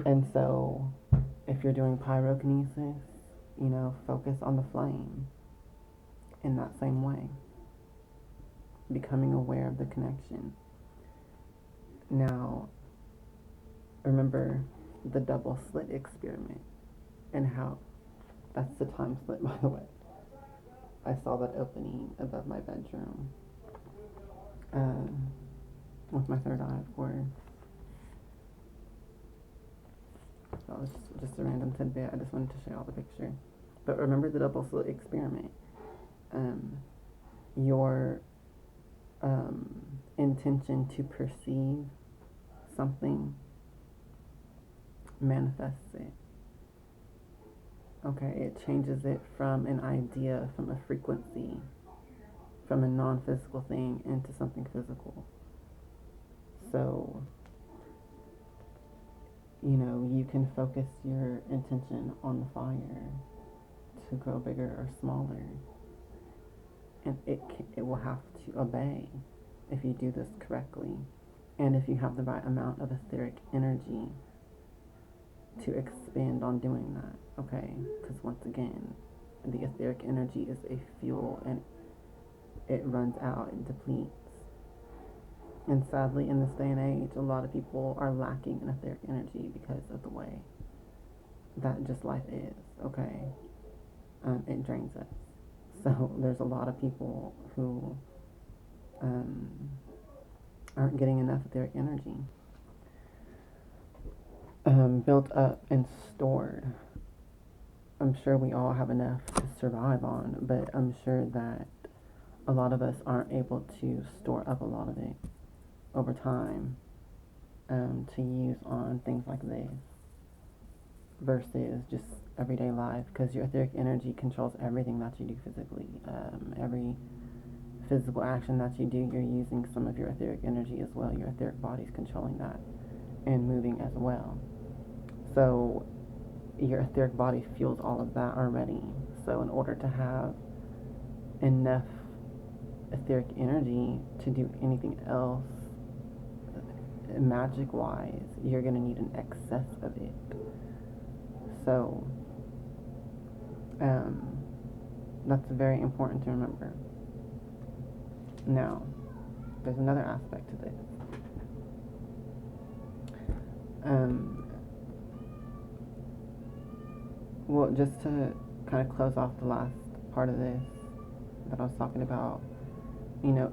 And so if you're doing pyrokinesis, focus on the flame in that same way, becoming aware of the connection. Now, remember the double-slit experiment and how that's the time slit, by the way. I saw that opening above my bedroom with my third eye, of course. So it's just a random tidbit. I just wanted to show y'all the picture. But remember the double-slit experiment. Your intention to perceive something manifests it. Okay, it changes it from an idea, from a frequency, from a non-physical thing into something physical. So, you can focus your intention on the fire to grow bigger or smaller, and it will have to obey if you do this correctly, and if you have the right amount of etheric energy to expand on doing that, okay? Because once again, the etheric energy is a fuel, and it runs out, it depletes. And sadly, in this day and age, a lot of people are lacking in etheric energy because of the way that just life is, okay? It drains us. So there's a lot of people who aren't getting enough etheric energy. built up and stored. I'm sure we all have enough to survive on, but I'm sure that a lot of us aren't able to store up a lot of it over time to use on things like this versus just everyday life, because your etheric energy controls everything that you do physically. Every physical action that you do, you're using some of your etheric energy as well. Your etheric body's controlling that and moving as well. So your etheric body fuels all of that already. So in order to have enough etheric energy to do anything else magic wise, you're going to need an excess of it. So that's very important to remember. Now, there's another aspect to this. Well, just to kind of close off the last part of this that I was talking about,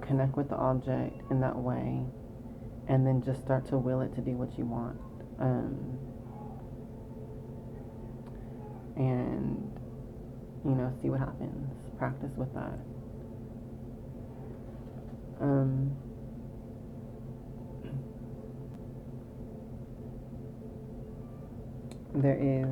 connect with the object in that way, and then just start to will it to do what you want. And, see what happens. Practice with that. There is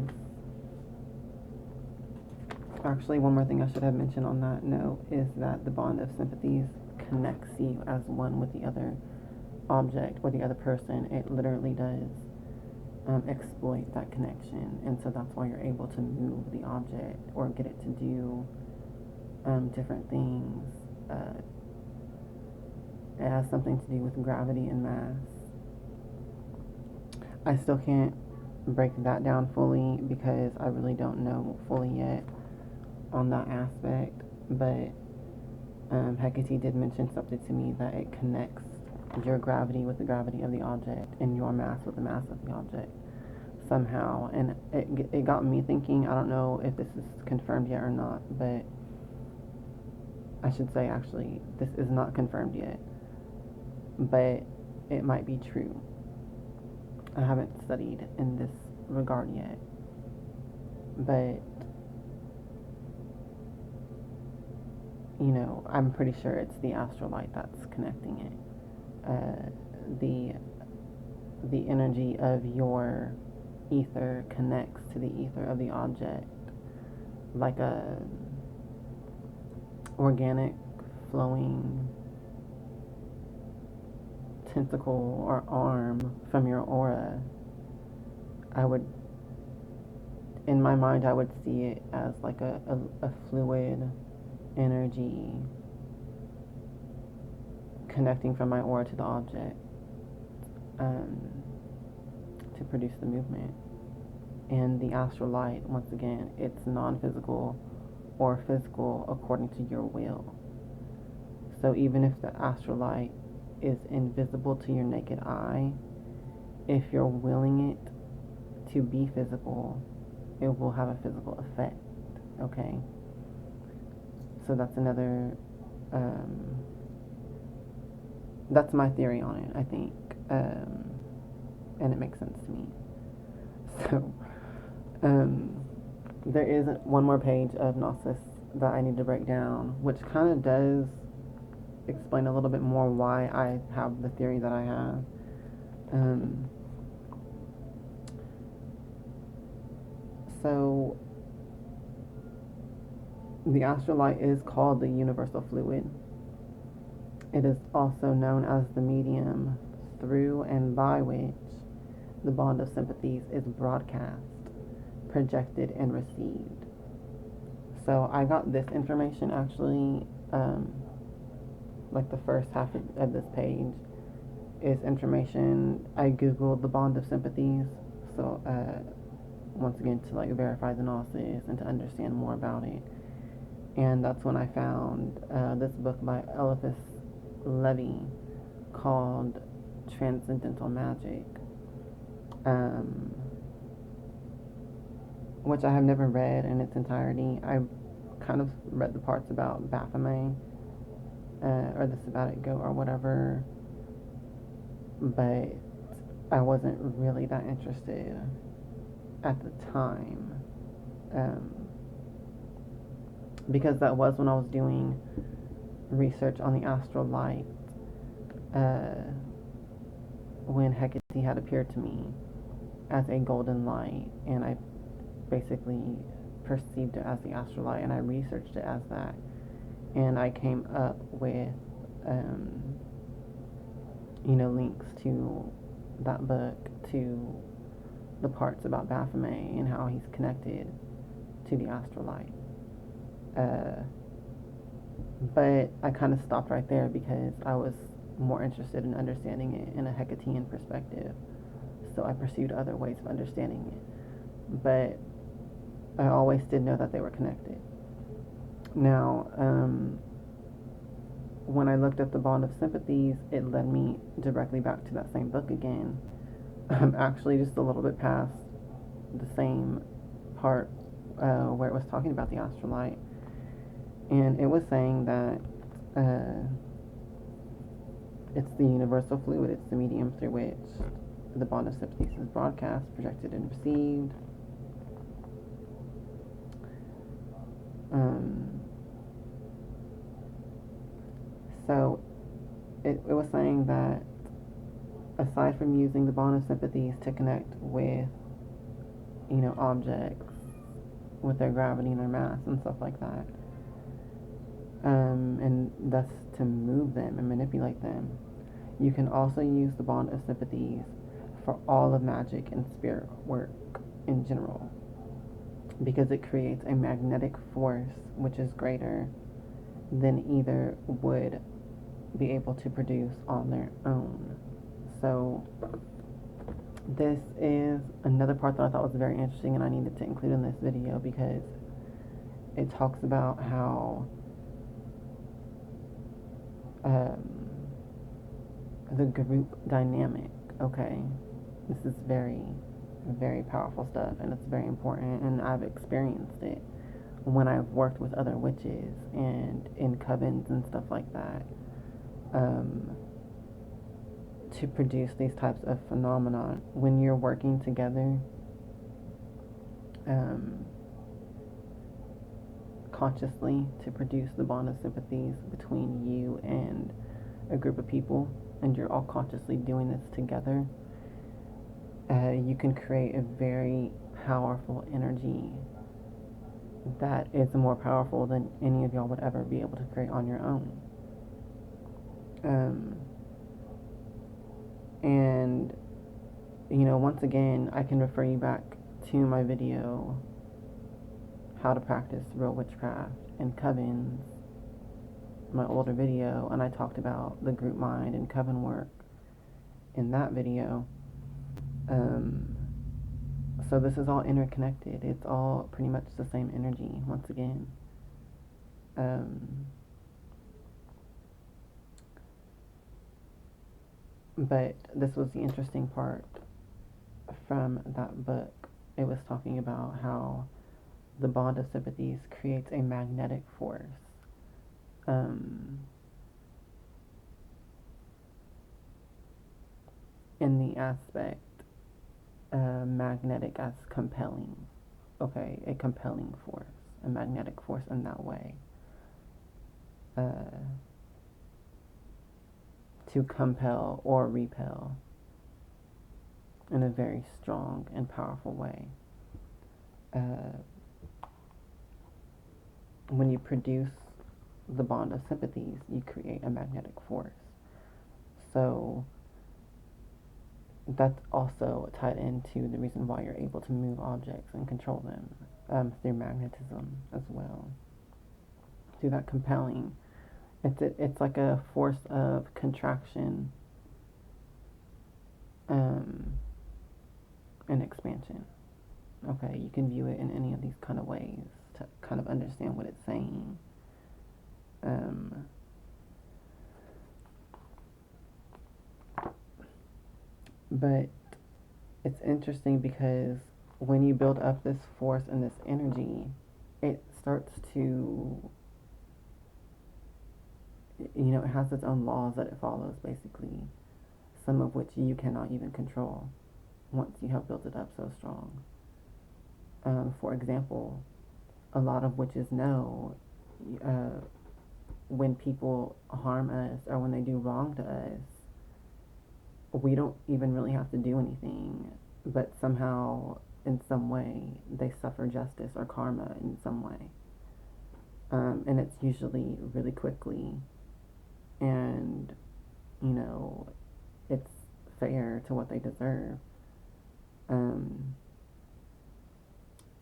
actually one more thing I should have mentioned on that note, is that the bond of sympathies connects you as one with the other object or the other person. It literally does exploit that connection, and so that's why you're able to move the object or get it to do different things. It has something to do with gravity and mass. I still can't break that down fully because I really don't know fully yet on that aspect, but Hecate did mention something to me that it connects your gravity with the gravity of the object and your mass with the mass of the object somehow, and it got me thinking. I don't know if this is confirmed yet or not, but I should say actually this is not confirmed yet, but it might be true. I haven't studied in this regard yet, but I'm pretty sure it's the astral light that's connecting it. The energy of your ether connects to the ether of the object like a organic flowing tentacle or arm from your aura. In my mind, I would see it as like a fluid energy connecting from my aura to the object to produce the movement. And the astral light, once again, it's non-physical or physical according to your will. So even if the astral light is invisible to your naked eye, if you're willing it to be physical, it will have a physical effect. Okay? So that's another, that's my theory on it, I think. And it makes sense to me. So, there is one more page of Gnosis that I need to break down, which kind of does explain a little bit more why I have the theory that I have. So, the astral light is called the universal fluid. It is also known as the medium through and by which the bond of sympathies is broadcast, projected, and received. So I got this information actually, like the first half of this page is information. I googled the bond of sympathies, so once again to like verify the Gnosis and to understand more about it. And that's when I found this book by Eliphas Levi called Transcendental Magick, which I have never read in its entirety. I kind of read the parts about Baphomet, or the Sabbatic goat or whatever, but I wasn't really that interested at the time, because that was when I was doing research on the astral light, when Hecate had appeared to me as a golden light, and I basically perceived it as the astral light, and I researched it as that, and I came up with, links to that book, to the parts about Baphomet and how he's connected to the astral light. But I kind of stopped right there because I was more interested in understanding it in a Hecatean perspective. So I pursued other ways of understanding it. But I always did know that they were connected. Now, when I looked at the bond of sympathies, it led me directly back to that same book again. I'm actually just a little bit past the same part where it was talking about the astral light. And it was saying that it's the universal fluid, it's the medium through which the bond of sympathies is broadcast, projected, and received. So it was saying that aside from using the bond of sympathies to connect with, objects with their gravity and their mass and stuff like that, and thus to move them and manipulate them, you can also use the bond of sympathies for all of magic and spirit work in general, because it creates a magnetic force which is greater than either would be able to produce on their own. So this is another part that I thought was very interesting, and I needed to include in this video because it talks about how the group dynamic, okay? This is very, very powerful stuff, and it's very important, and I've experienced it when I've worked with other witches and in covens and stuff like that, to produce these types of phenomena. When you're working together, consciously to produce the bond of sympathies between you and a group of people, and you're all consciously doing this together, you can create a very powerful energy that is more powerful than any of y'all would ever be able to create on your own. And once again, I can refer you back to my video, How to Practice Real Witchcraft in Covens, my older video, and I talked about the group mind and coven work in that video. So this is all interconnected. It's all pretty much the same energy, once again. But this was the interesting part from that book. It was talking about how the bond of sympathies creates a magnetic force. In the aspect, magnetic as compelling. Okay, a compelling force, a magnetic force in that way. To compel or repel in a very strong and powerful way. When you produce the bond of sympathies, you create a magnetic force. So that's also tied into the reason why you're able to move objects and control them, through magnetism as well. Through that compelling, it's like a force of contraction, and expansion. Okay, you can view it in any of these kind of ways to kind of understand what it's saying. But it's interesting because when you build up this force and this energy, it starts to, it has its own laws that it follows, basically. some of which you cannot even control once you have built it up so strong. For example, a lot of witches know when people harm us or when they do wrong to us, we don't even really have to do anything, but somehow, in some way, they suffer justice or karma in some way. And it's usually really quickly, and, it's fair to what they deserve.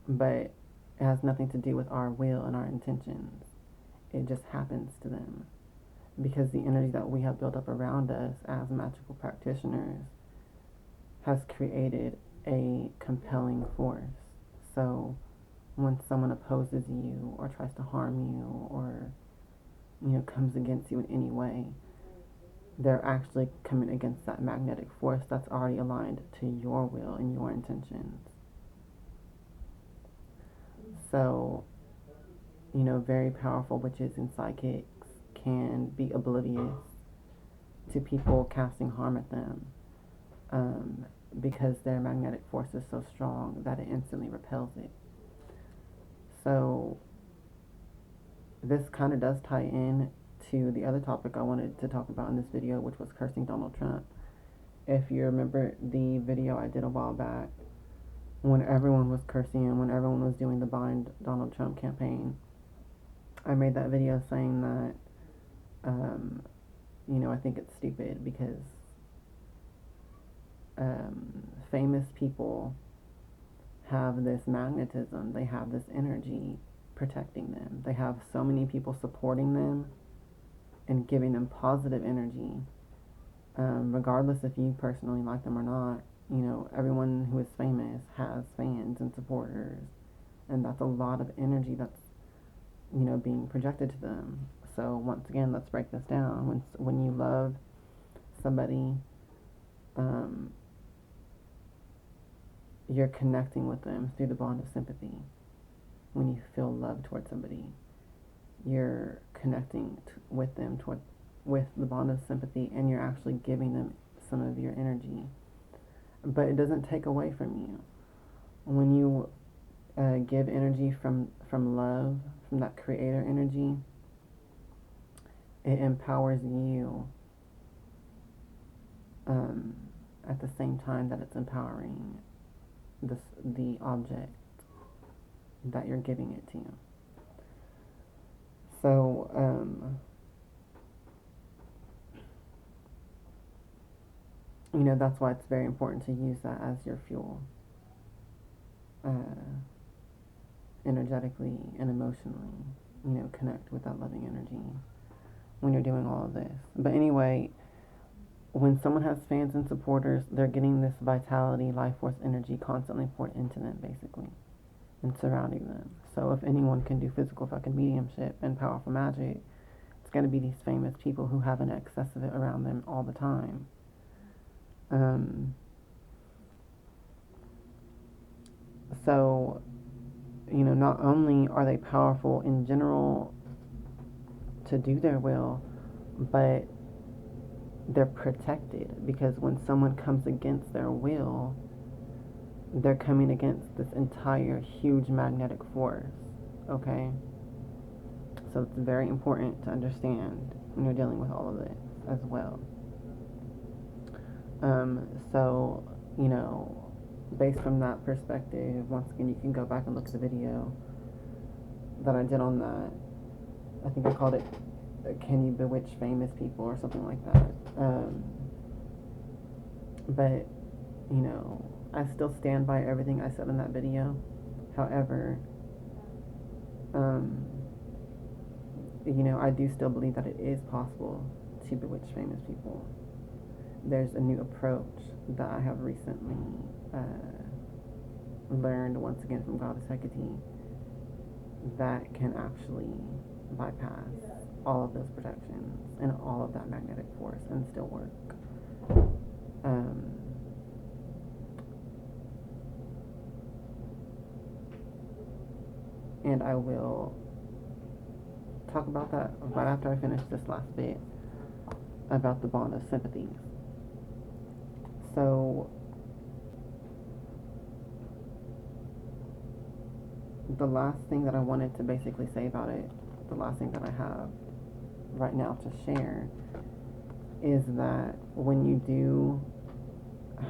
But it has nothing to do with our will and our intentions. It just happens to them. Because the energy that we have built up around us as magical practitioners has created a compelling force. So when someone opposes you or tries to harm you or, comes against you in any way, they're actually coming against that magnetic force that's already aligned to your will and your intentions. So, very powerful witches and psychics can be oblivious to people casting harm at them, because their magnetic force is so strong that it instantly repels it. So this kind of does tie in to the other topic I wanted to talk about in this video, which was cursing Donald Trump. If you remember the video I did a while back, when everyone was cursing him, when everyone was doing the Bind Donald Trump campaign, I made that video saying that I think it's stupid because famous people have this magnetism, they have this energy protecting them. They have so many people supporting them and giving them positive energy, regardless if you personally like them or not. Everyone who is famous has fans and supporters, and that's a lot of energy that's being projected to them. So once again, let's break this down. When you love somebody, you're connecting with them through the bond of sympathy. When you feel love towards somebody, you're connecting with them with the bond of sympathy, and you're actually giving them some of your energy. But it doesn't take away from you. When you give energy from love, from that creator energy, it empowers you at the same time that it's empowering the object that you're giving it to. So that's why it's very important to use that as your fuel, energetically and emotionally, connect with that loving energy when you're doing all of this. But anyway, when someone has fans and supporters, they're getting this vitality, life force energy constantly poured into them, basically, and surrounding them. So if anyone can do physical fucking mediumship and powerful magic, it's going to be these famous people who have an excess of it around them all the time. So, not only are they powerful in general to do their will, but they're protected, because when someone comes against their will, they're coming against this entire huge magnetic force, okay? So it's very important to understand when you're dealing with all of this as well. So, based from that perspective, once again, you can go back and look at the video that I did on that. I think I called it Can You Bewitch Famous People or something like that. But, I still stand by everything I said in that video. However, I do still believe that it is possible to bewitch famous people. There's a new approach that I have recently learned, once again, from Goddess Hecate, that can actually bypass all of those protections and all of that magnetic force and still work. And I will talk about that right after I finish this last bit about the bond of sympathy. So the last thing that I wanted to basically say about it, the last thing that I have right now to share, is that when you do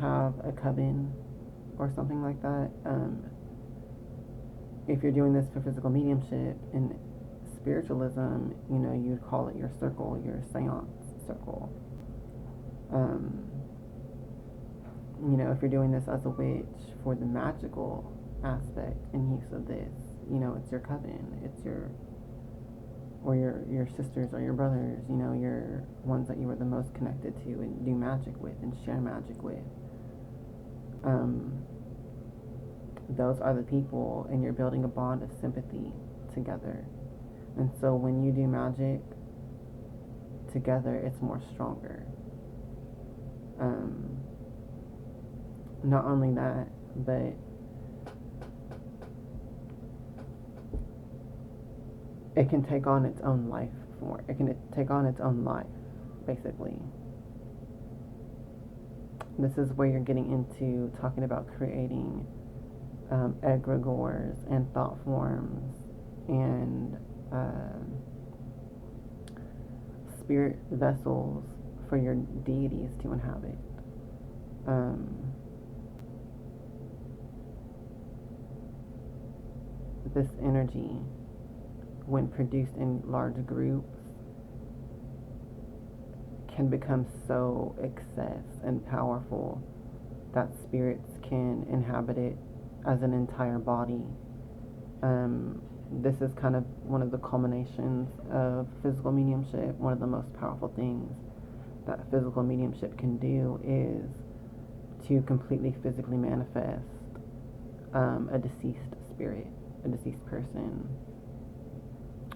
have a coven or something like that, if you're doing this for physical mediumship and spiritualism, you'd call it your circle, your seance circle. If you're doing this as a witch for the magical aspect and use of this, it's your coven, it's your sisters or your brothers, your ones that you were the most connected to and do magic with and share magic with. Those are the people, and you're building a bond of sympathy together. And so when you do magic together, it's more stronger. Not only that, but it can take on its own life form. It can take on its own life, basically. This is where you're getting into talking about creating egregores and thought forms and spirit vessels for your deities to inhabit. This energy, when produced in large groups, can become so excess and powerful that spirits can inhabit it as an entire body. This is kind of one of the culminations of physical mediumship. One of the most powerful things that physical mediumship can do is to completely physically manifest a deceased spirit, a deceased person,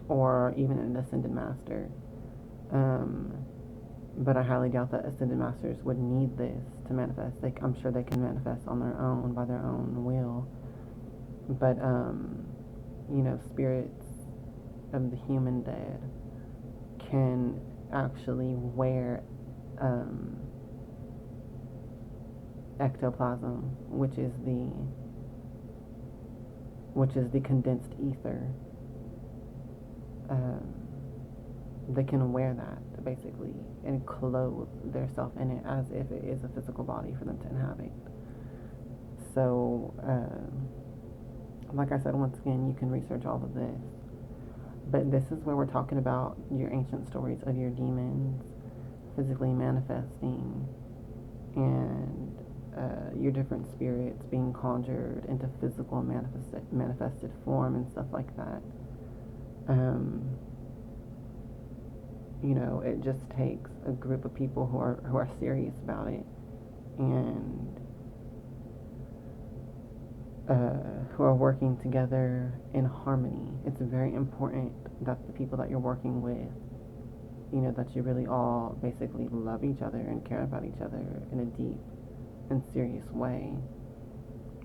or even an ascended master. But I highly doubt that ascended masters would need this to manifest. I'm sure they can manifest on their own, by their own will. But, spirits of the human dead can actually wear ectoplasm, which is the condensed ether. They can wear that, basically, and clothe their self in it as if it is a physical body for them to inhabit. So, like I said, once again, you can research all of this. But this is where we're talking about your ancient stories of your demons physically manifesting and your different spirits being conjured into physical manifested form and stuff like that. It just takes a group of people who are serious about it and who are working together in harmony. It's very important that the people that you're working with, that you really all basically love each other and care about each other in a deep and serious way,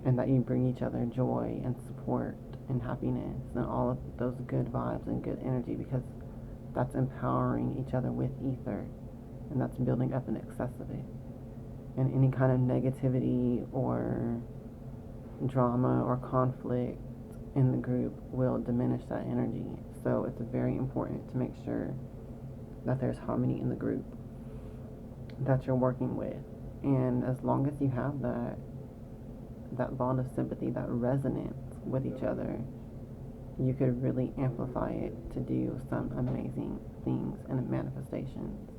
and that you bring each other joy and support and happiness and all of those good vibes and good energy, because that's empowering each other with ether, and that's building up in excess of it. And any kind of negativity or drama or conflict in the group will diminish that energy. So it's very important to make sure that there's harmony in the group that you're working with. And as long as you have that bond of sympathy, that resonance with each other, you could really amplify it to do some amazing things and manifestations.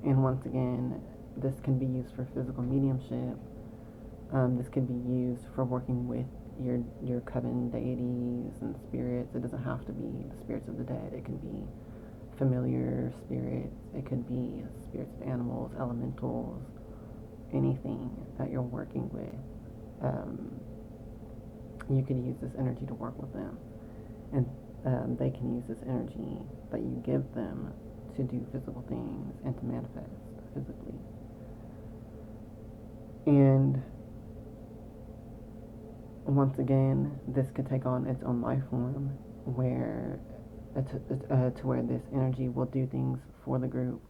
And once again, this can be used for physical mediumship. This could be used for working with your coven deities and spirits. It doesn't have to be the spirits of the dead. It can be familiar spirits. It could be spirits of animals, elementals, anything that you're working with. You could use this energy to work with them. And they can use this energy that you give them to do physical things and to manifest physically. And once again, this could take on its own life form, where to where this energy will do things for the group,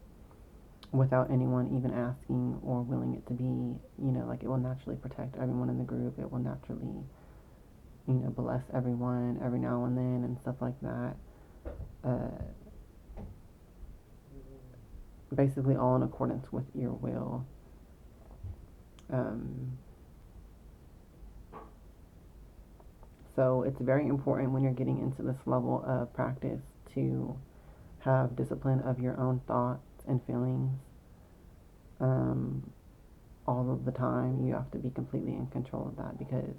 without anyone even asking or willing it to be. Like, it will naturally protect everyone in the group. It will naturally, bless everyone every now and then and stuff like that. Basically all in accordance with your will. So it's very important when you're getting into this level of practice to have discipline of your own thoughts and feelings. All of the time, you have to be completely in control of that, because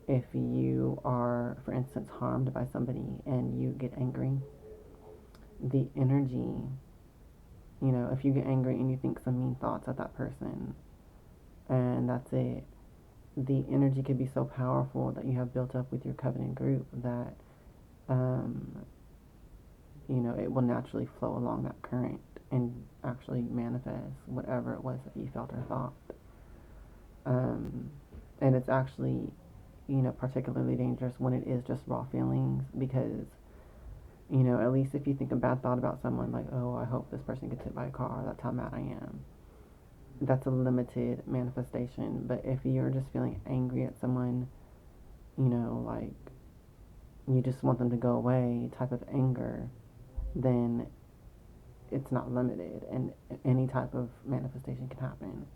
if you are, for instance, harmed by somebody and you get angry, the energy, if you get angry and you think some mean thoughts at that person, and that's it, the energy could be so powerful that you have built up with your covenant group that, it will naturally flow along that current and actually manifest whatever it was that you felt or thought. And it's actually, particularly dangerous when it is just raw feelings, because, at least if you think a bad thought about someone, like, oh, I hope this person gets hit by a car, that's how mad I am. That's a limited manifestation. But if you're just feeling angry at someone, like, you just want them to go away type of anger, then it's not limited, and any type of manifestation can happen.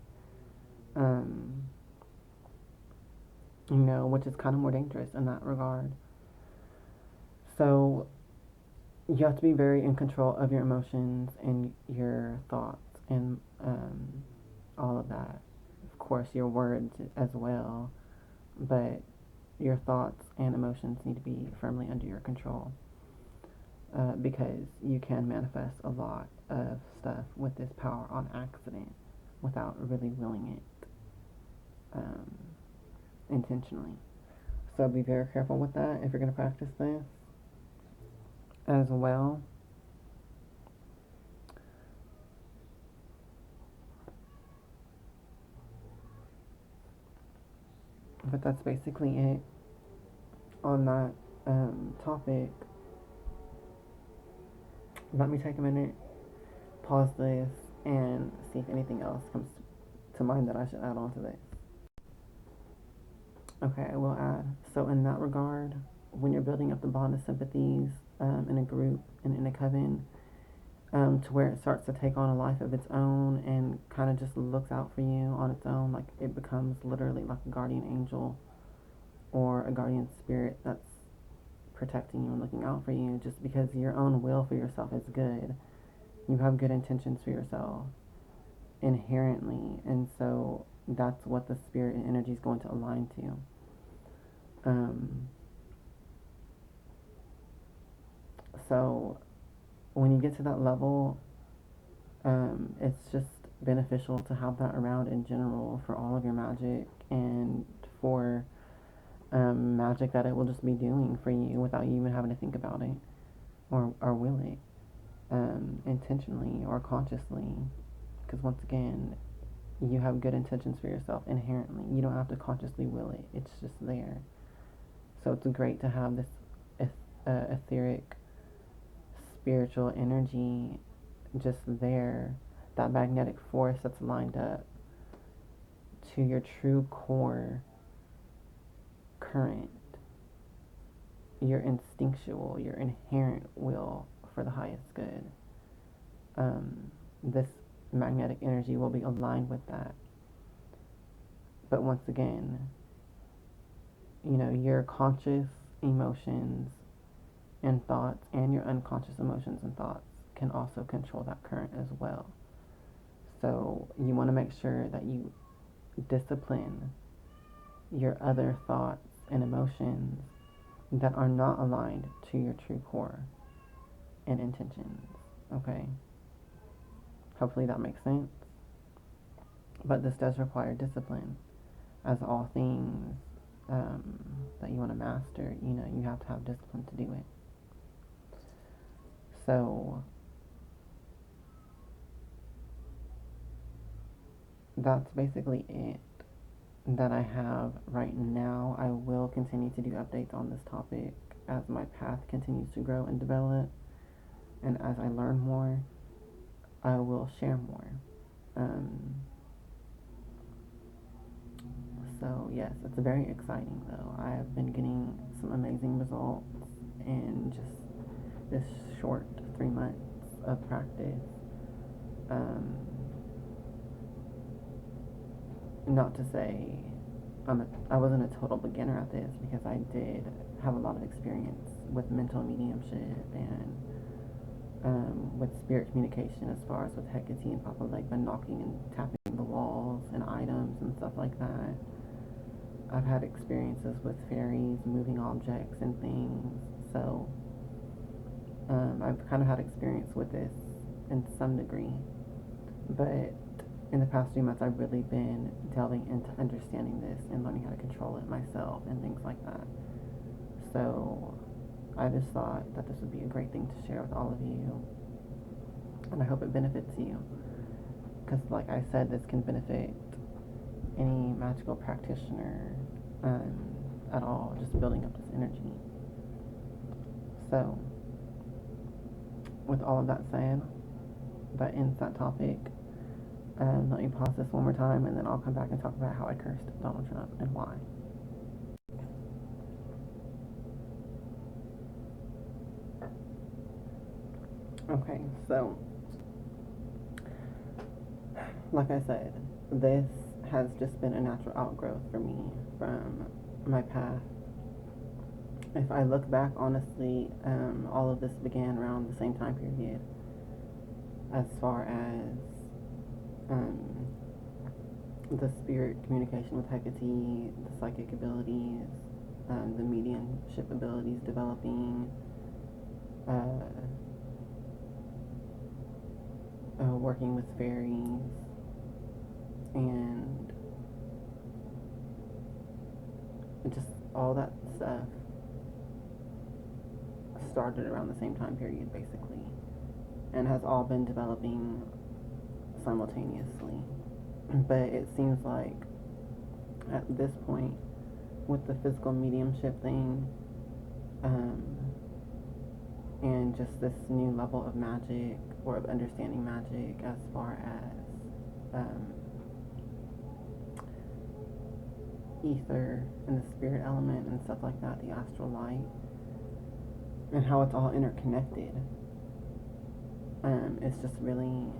Which is kind of more dangerous in that regard. So you have to be very in control of your emotions and your thoughts and all of that. Of course, your words as well, but your thoughts and emotions need to be firmly under your control, because you can manifest a lot of stuff with this power on accident without really willing it intentionally. So be very careful with that if you're going to practice this as well. But that's basically it on that topic. Let me take a minute, pause this, and see if anything else comes to mind that I should add on to this. Okay, I will add. So in that regard, when you're building up the bond of sympathies in a group and in a coven, to where it starts to take on a life of its own and kind of just looks out for you on its own, like it becomes literally like a guardian angel or a guardian spirit that's protecting you and looking out for you, just because your own will for yourself is good. You have good intentions for yourself inherently, and so that's what the spirit and energy is going to align to. So when you get to that level, it's just beneficial to have that around in general for all of your magic, and for magic that it will just be doing for you without you even having to think about it or will it intentionally or consciously. Because once again, you have good intentions for yourself inherently. You don't have to consciously will it. It's just there. So it's great to have this etheric, spiritual energy just there, that magnetic force that's lined up to your true core current, your instinctual, your inherent will for the highest good. This magnetic energy will be aligned with that. But once again, your conscious emotions and thoughts and your unconscious emotions and thoughts can also control that current as well. So you want to make sure that you discipline your other thoughts and emotions that are not aligned to your true core and intentions. Okay? Hopefully that makes sense. But this does require discipline, as all things that you want to master, you have to have discipline to do it. So that's basically it that I have right now. I will continue to do updates on this topic as my path continues to grow and develop, and as I learn more. I will share more. So yes, it's very exciting though. I have been getting some amazing results in just this short 3 months of practice. Not to say I wasn't a total beginner at this, because I did have a lot of experience with mental mediumship and with spirit communication, as far as with Hecate and Papa Legba knocking and tapping the walls and items and stuff like that. I've had experiences with fairies, moving objects and things, so I've kind of had experience with this in some degree. But in the past 3 months, I've really been delving into understanding this and learning how to control it myself and things like that. So I just thought that this would be a great thing to share with all of you, and I hope it benefits you, because like I said, this can benefit any magical practitioner at all, just building up this energy. So with all of that said, that ends that topic. Let me pause this one more time, and then I'll come back and talk about how I cursed Donald Trump and why. Okay, so like I said, this has just been a natural outgrowth for me from my path. If I look back, honestly, all of this began around the same time period, as far as the spirit communication with Hecate, the psychic abilities, the mediumship abilities developing, working with fairies, and just all that stuff started around the same time period, basically, and has all been developing simultaneously. But it seems like at this point, with the physical mediumship thing, and just this new level of magic, or of understanding magic, as far as ether and the spirit element and stuff like that, the astral light, and how it's all interconnected. It's just really,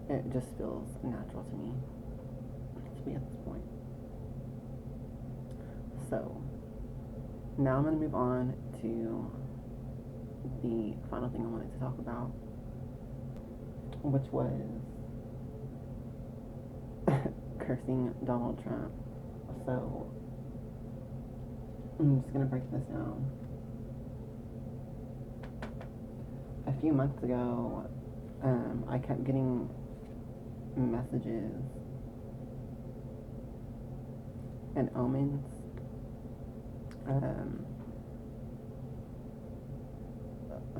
it just feels natural to me to be at this point. So now I'm going to move on to the final thing I wanted to talk about, which was cursing Donald Trump. So I'm just going to break this down. A few months ago, I kept getting messages and omens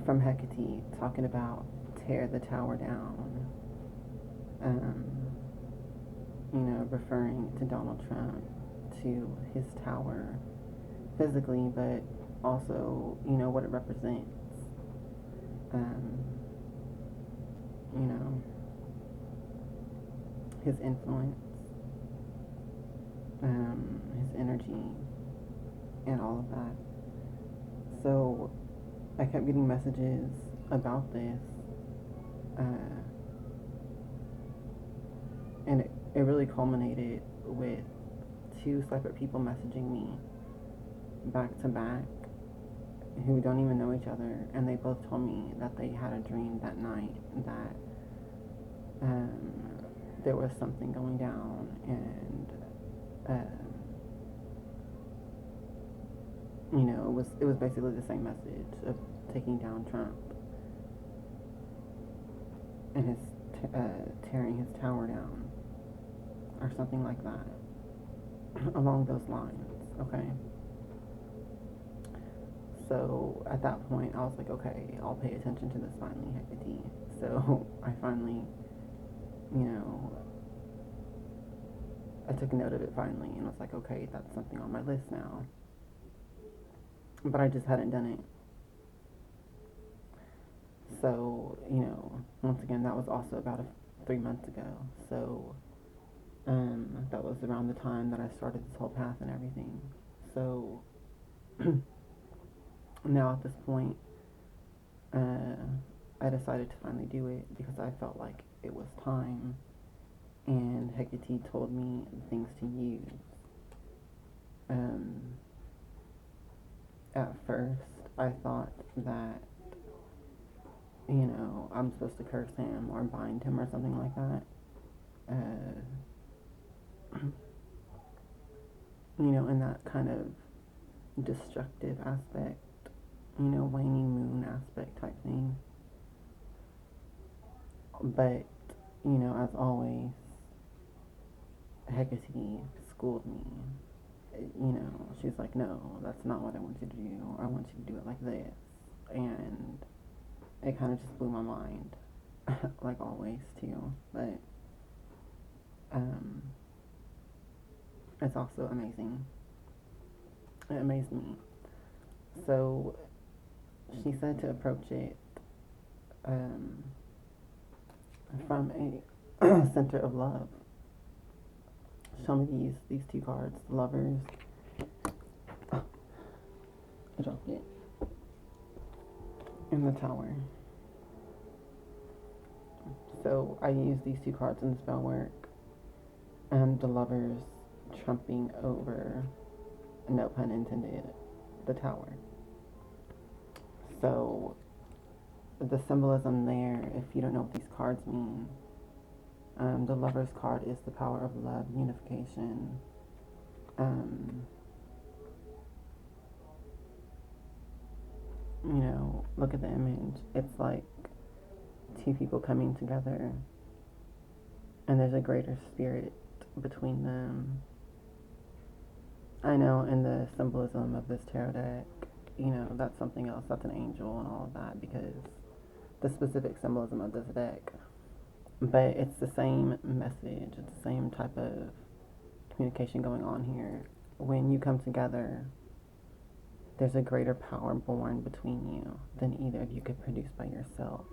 from Hecate, talking about tear the tower down, referring to Donald Trump, to his tower physically, but also, what it represents. His influence, his energy, and all of that. So I kept getting messages about this, and it really culminated with 2 separate people messaging me back to back, who don't even know each other, and they both told me that they had a dream that night that there was something going down, and it was basically the same message of taking down Trump and his tearing his tower down, or something like that, along those lines. Okay. So at that point, I was like, okay, I'll pay attention to this finally, Hecate. So I finally, I took note of it finally, and was like, okay, that's something on my list now. But I just hadn't done it. So, once again, that was also about 3 months ago. So, that was around the time that I started this whole path and everything. So, now at this point, I decided to finally do it because I felt like it was time. And Hecate told me the things to use. At first, I thought that, I'm supposed to curse him or bind him or something like that. In that kind of destructive aspect, waning moon aspect type thing. But, as always, Hecate schooled me. She's like, no, that's not what I want you to do. I want you to do it like this. And it kind of just blew my mind, like always, too. But, it's also amazing. It amazed me. So, she said to approach it, from a center of love. Show me these two cards, the Lovers. Oh, I dropped it. And the Tower. So I use these two cards in the spell work. And the Lovers trumping over, no pun intended, the Tower. So the symbolism there, if you don't know what these cards mean, the Lover's card is the power of love, unification. Look at the image. It's like two people coming together, and there's a greater spirit between them. I know in the symbolism of this tarot deck, that's something else. That's an angel and all of that, because the specific symbolism of this deck. But it's the same message. It's the same type of communication going on here. When you come together, there's a greater power born between you than either of you could produce by yourself.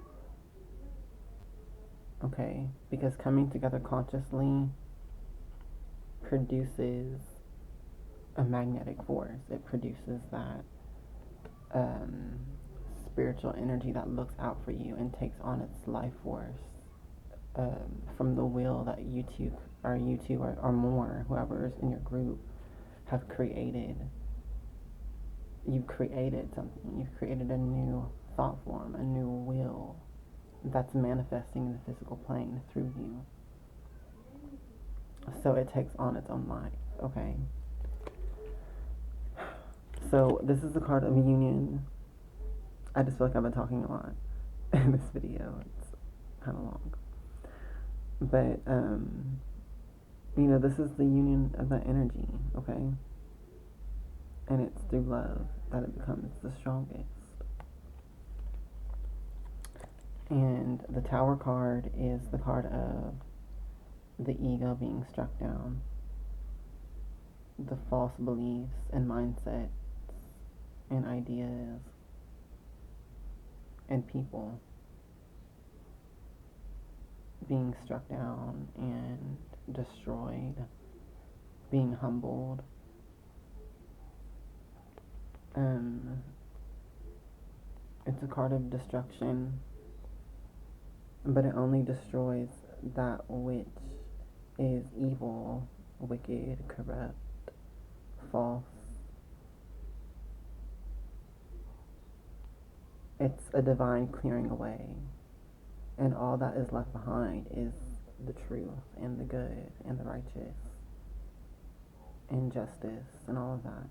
Okay? Because coming together consciously produces a magnetic force. It produces that spiritual energy that looks out for you and takes on its life force. From the will that you two or more, whoever's in your group, have created. You've created something. You've created a new thought form, a new will that's manifesting in the physical plane through you. So it takes on its own life, okay? So this is the card of union. I just feel like I've been talking a lot in this video. It's kind of long. But, this is the union of that energy, okay? And it's through love that it becomes the strongest. And the Tower card is the card of the ego being struck down, the false beliefs and mindsets and ideas and people being struck down and destroyed, being humbled. It's a card of destruction, but it only destroys that which is evil, wicked, corrupt, false. It's a divine clearing away, and all that is left behind is the truth and the good and the righteous and justice and all of that.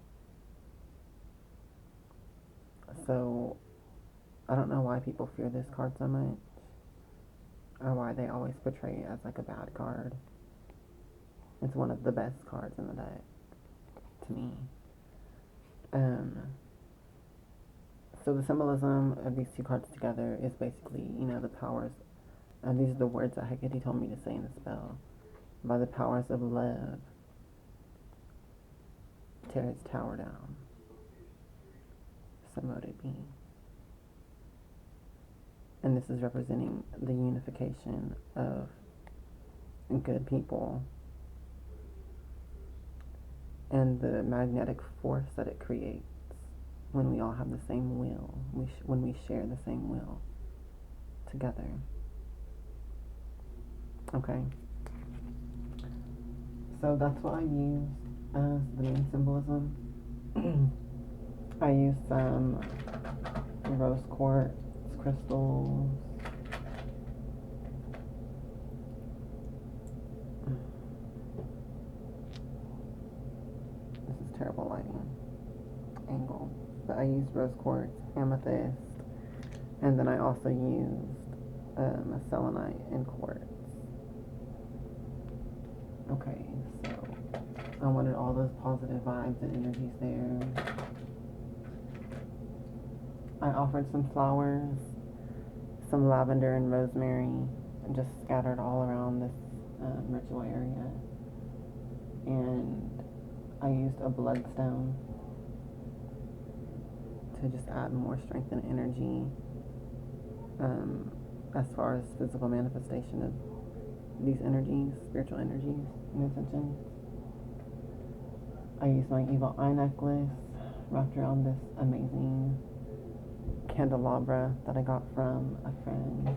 So I don't know why people fear this card so much, or why they always portray it as like a bad card. It's one of the best cards in the deck, to me. So the symbolism of these two cards together is basically, the powers, and these are the words that Hecate told me to say in the spell. By the powers of love, tear its tower down. So mote it be. and this is representing the unification of good people and the magnetic force that it creates when we all have the same will, when we share the same will together. Okay, so that's what I use as the main symbolism. I use some rose quartz crystals. This is terrible lighting angle, but I used rose quartz, amethyst, and then I also used a selenite and quartz. Okay, so I wanted all those positive vibes and energies there. I offered some flowers, some lavender and rosemary, and just scattered all around this ritual area. And I used a bloodstone to just add more strength and energy as far as physical manifestation of these energies, spiritual energies and intentions. I used my evil eye necklace wrapped around this amazing candelabra that I got from a friend.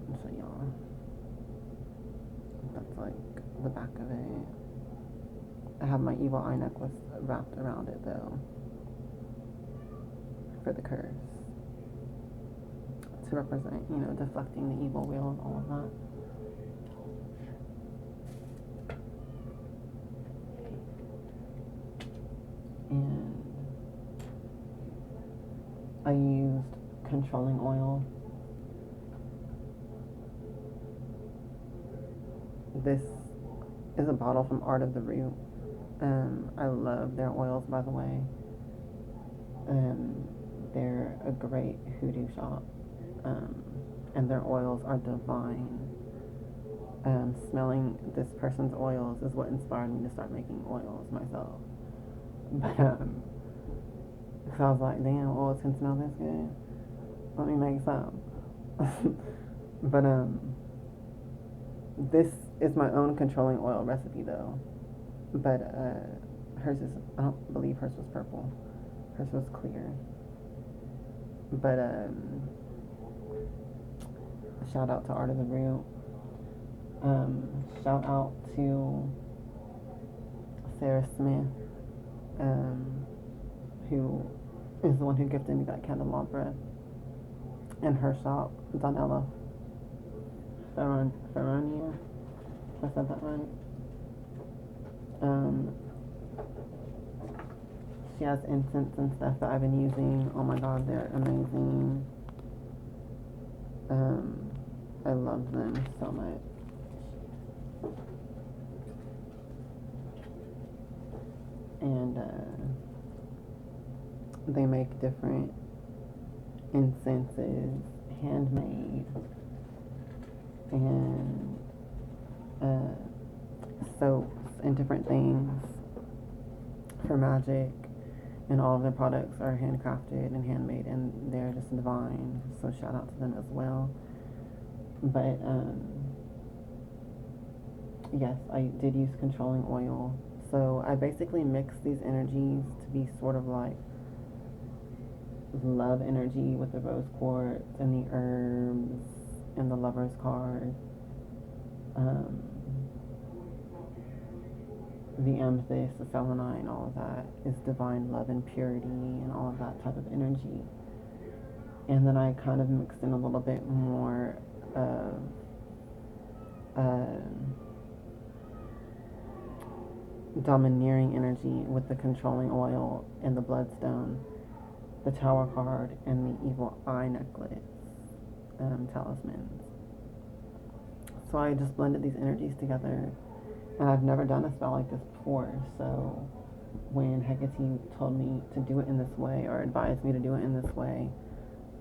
I'll show y'all. That's like the back of it. I have my evil eye necklace wrapped around it though, for the curse, to represent, you know, deflecting the evil wheel and all of that. And I used controlling oil. This is a bottle from Art of the Root. I love their oils, by the way. They're a great hoodoo shop. And their oils are divine. Smelling this person's oils is what inspired me to start making oils myself. But so I was like, damn, oils can smell this good. Let me make some. But this is my own controlling oil recipe though. But hers is, I don't believe hers was purple. Hers was clear. But shout out to Art of the Root. Shout out to Sarah Smith, who is the one who gifted me that candelabra, and her shop, Donella Feronia. If I said that right. She has incense and stuff that I've been using. Oh my god, they're amazing. I love them so much. And they make different incenses, handmade, and soaps and different things for magic. And all of their products are handcrafted and handmade, and they're just divine. So shout out to them as well. But yes, I did use controlling oil. So I basically mixed these energies to be sort of like love energy with the rose quartz and the herbs and the lover's card. The amethyst, the selenite, and all of that is divine love and purity and all of that type of energy. And then I kind of mixed in a little bit more of domineering energy with the controlling oil and the bloodstone, the tower card, and the evil eye necklace talismans. So I just blended these energies together, and I've never done a spell like this before. So when Hecate told me to do it in this way, or advised me to do it in this way,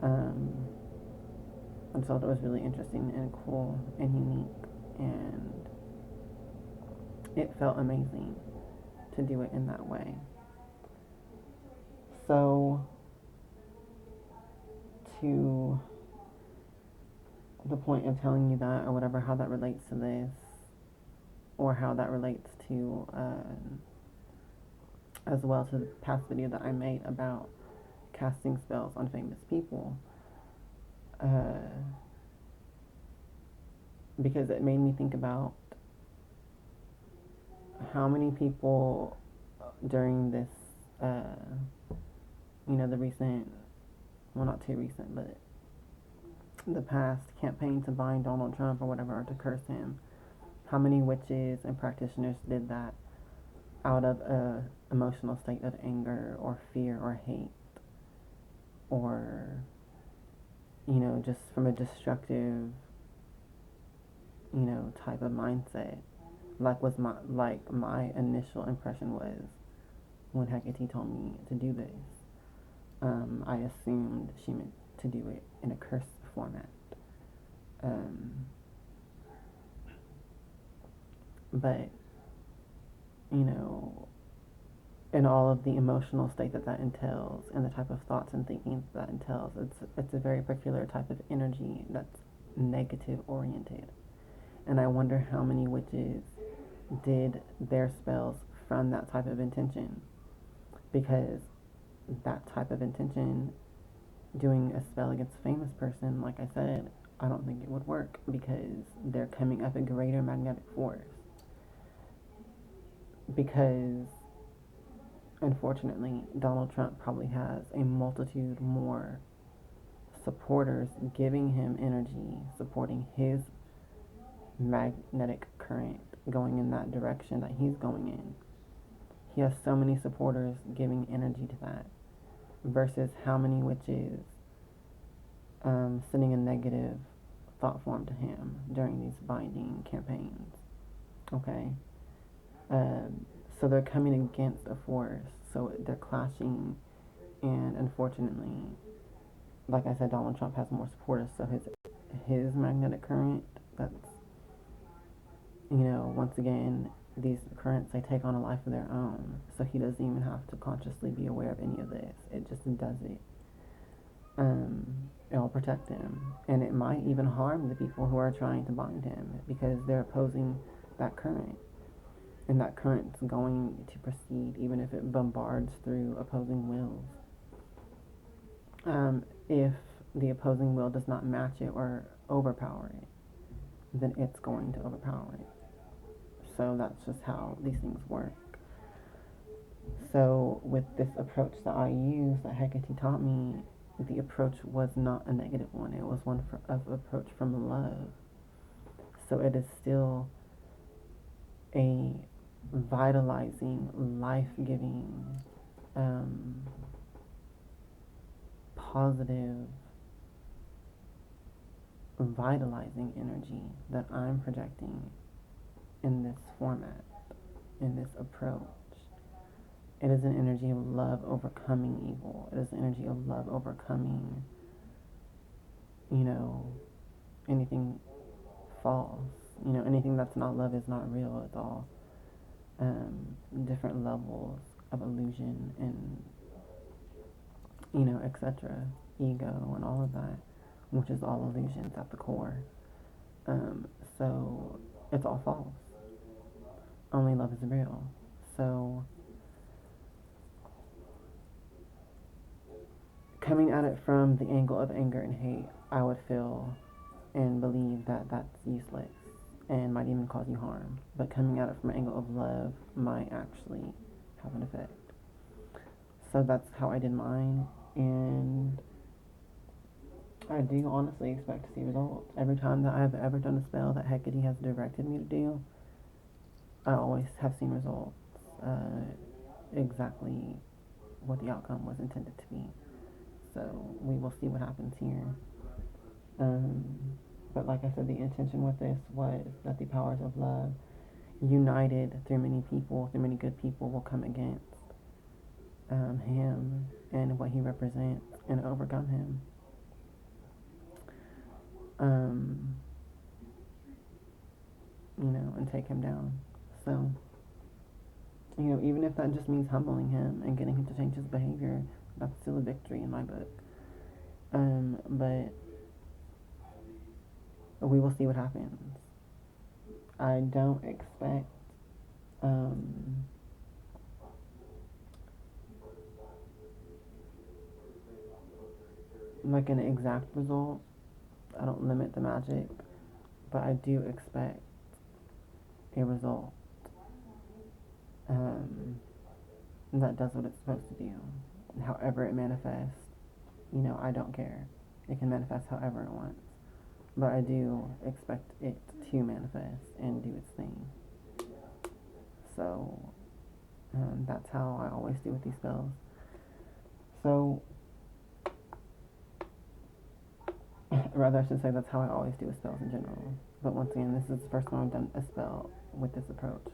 I just thought it was really interesting and cool and unique, and it felt amazing to do it in that way. So to the point of telling you that, or whatever, how that relates to this, or how that relates to, as well, to the past video that I made about casting spells on famous people, because it made me think about how many people during this, the recent, well, not too recent, but the past campaign to bind Donald Trump or whatever, or to curse him, how many witches and practitioners did that out of a emotional state of anger or fear or hate, or, just from a destructive, type of mindset, like my initial impression was when Hecate told me to do this. I assumed she meant to do it in a curse format. But, in all of the emotional state that entails, and the type of thoughts and thinking that entails, it's a very peculiar type of energy that's negative oriented. And I wonder how many witches did their spells from that type of intention, because that type of intention, doing a spell against a famous person, like I said, I don't think it would work, because they're coming up a greater magnetic force. Because, unfortunately, Donald Trump probably has a multitude more supporters giving him energy, supporting his magnetic current going in that direction that he's going in. He has so many supporters giving energy to that, versus how many witches sending a negative thought form to him during these binding campaigns. Okay? So they're coming against a force, so they're clashing, and unfortunately, like I said, Donald Trump has more supporters, so his magnetic current, that's, once again, these currents, they take on a life of their own, so he doesn't even have to consciously be aware of any of this. It just does it. It'll protect him, and it might even harm the people who are trying to bind him, because they're opposing that current, and that current's going to proceed even if it bombards through opposing wills. If the opposing will does not match it or overpower it, then it's going to overpower it. So that's just how these things work. So with this approach that I use, that Hecate taught me, the approach was not a negative one. It was one of approach from love. So it is still a vitalizing, life-giving, positive, vitalizing energy that I'm projecting in this format, in this approach. It is an energy of love overcoming evil. It is an energy of love overcoming, anything false. Anything that's not love is not real. It's all different levels of illusion and, etc. Ego and all of that, which is all illusions at the core. So it's all false. Only love is real. So coming at it from the angle of anger and hate, I would feel and believe that that's useless and might even cause you harm. But coming at it from an angle of love might actually have an effect. So that's how I did mine, and I do honestly expect to see results. Every time that I've ever done a spell that Hecate has directed me to do, I always have seen results. Exactly what the outcome was intended to be. So we will see what happens here. But like I said, the intention with this was that the powers of love, united through many people, through many good people, will come against him and what he represents and overcome him. And take him down. So, even if that just means humbling him and getting him to change his behavior, that's still a victory in my book. But we will see what happens. I don't expect like an exact result. I don't limit the magic, but I do expect a result that does what it's supposed to do. However it manifests, I don't care. It can manifest however it wants. But I do expect it to manifest and do its thing. So, that's how I always do with these spells. So, rather I should say that's how I always do with spells in general. But once again, this is the first time I've done a spell with this approach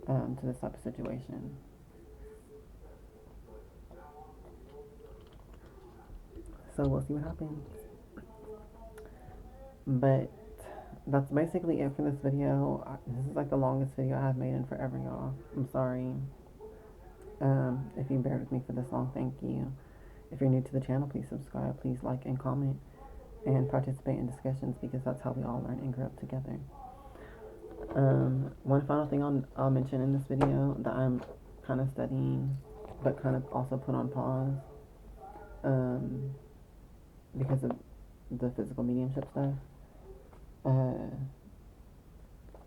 to this type of situation. So we'll see what happens. But that's basically it for this video. This is like the longest video I've made in forever, y'all. I'm sorry. If you bear with me for this long, thank you. If you're new to the channel, please subscribe, please like and comment, and participate in discussions, because that's how we all learn and grow up together. One final thing I'll mention in this video that I'm kind of studying, but kind of also put on pause, because of the physical mediumship stuff,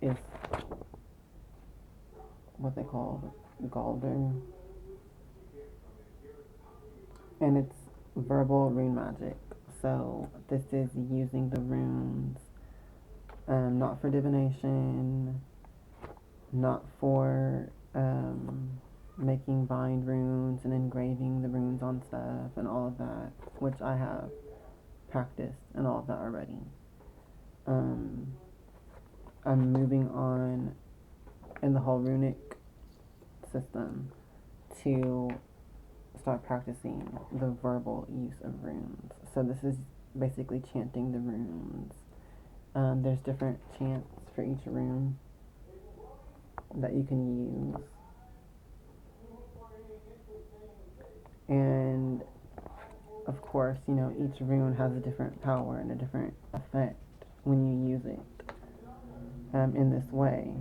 is what they call Galder, and it's verbal rune magic. So this is using the runes, not for divination, not for making bind runes and engraving the runes on stuff and all of that, which I have practiced and all of that already. I'm moving on in the whole Runic system to start practicing the verbal use of runes. So this is basically chanting the runes. There's different chants for each rune that you can use. And of course, each rune has a different power and a different effect when you use it in this way.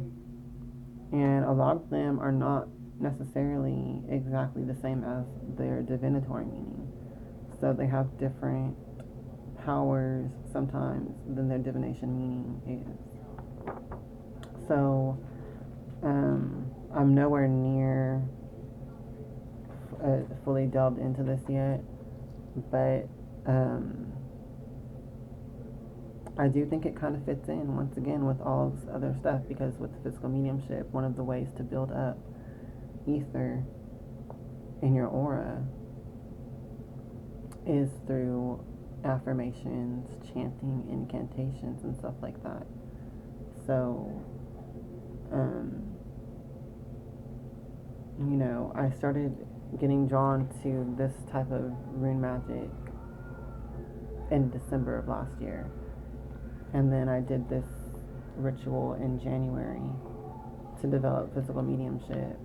And a lot of them are not necessarily exactly the same as their divinatory meaning. So they have different powers sometimes than their divination meaning is. So I'm nowhere near fully delved into this yet, but I do think it kind of fits in once again with all this other stuff, because with physical mediumship, one of the ways to build up ether in your aura is through affirmations, chanting, incantations, and stuff like that. So, I started getting drawn to this type of rune magic in December of last year. And then I did this ritual in January to develop physical mediumship.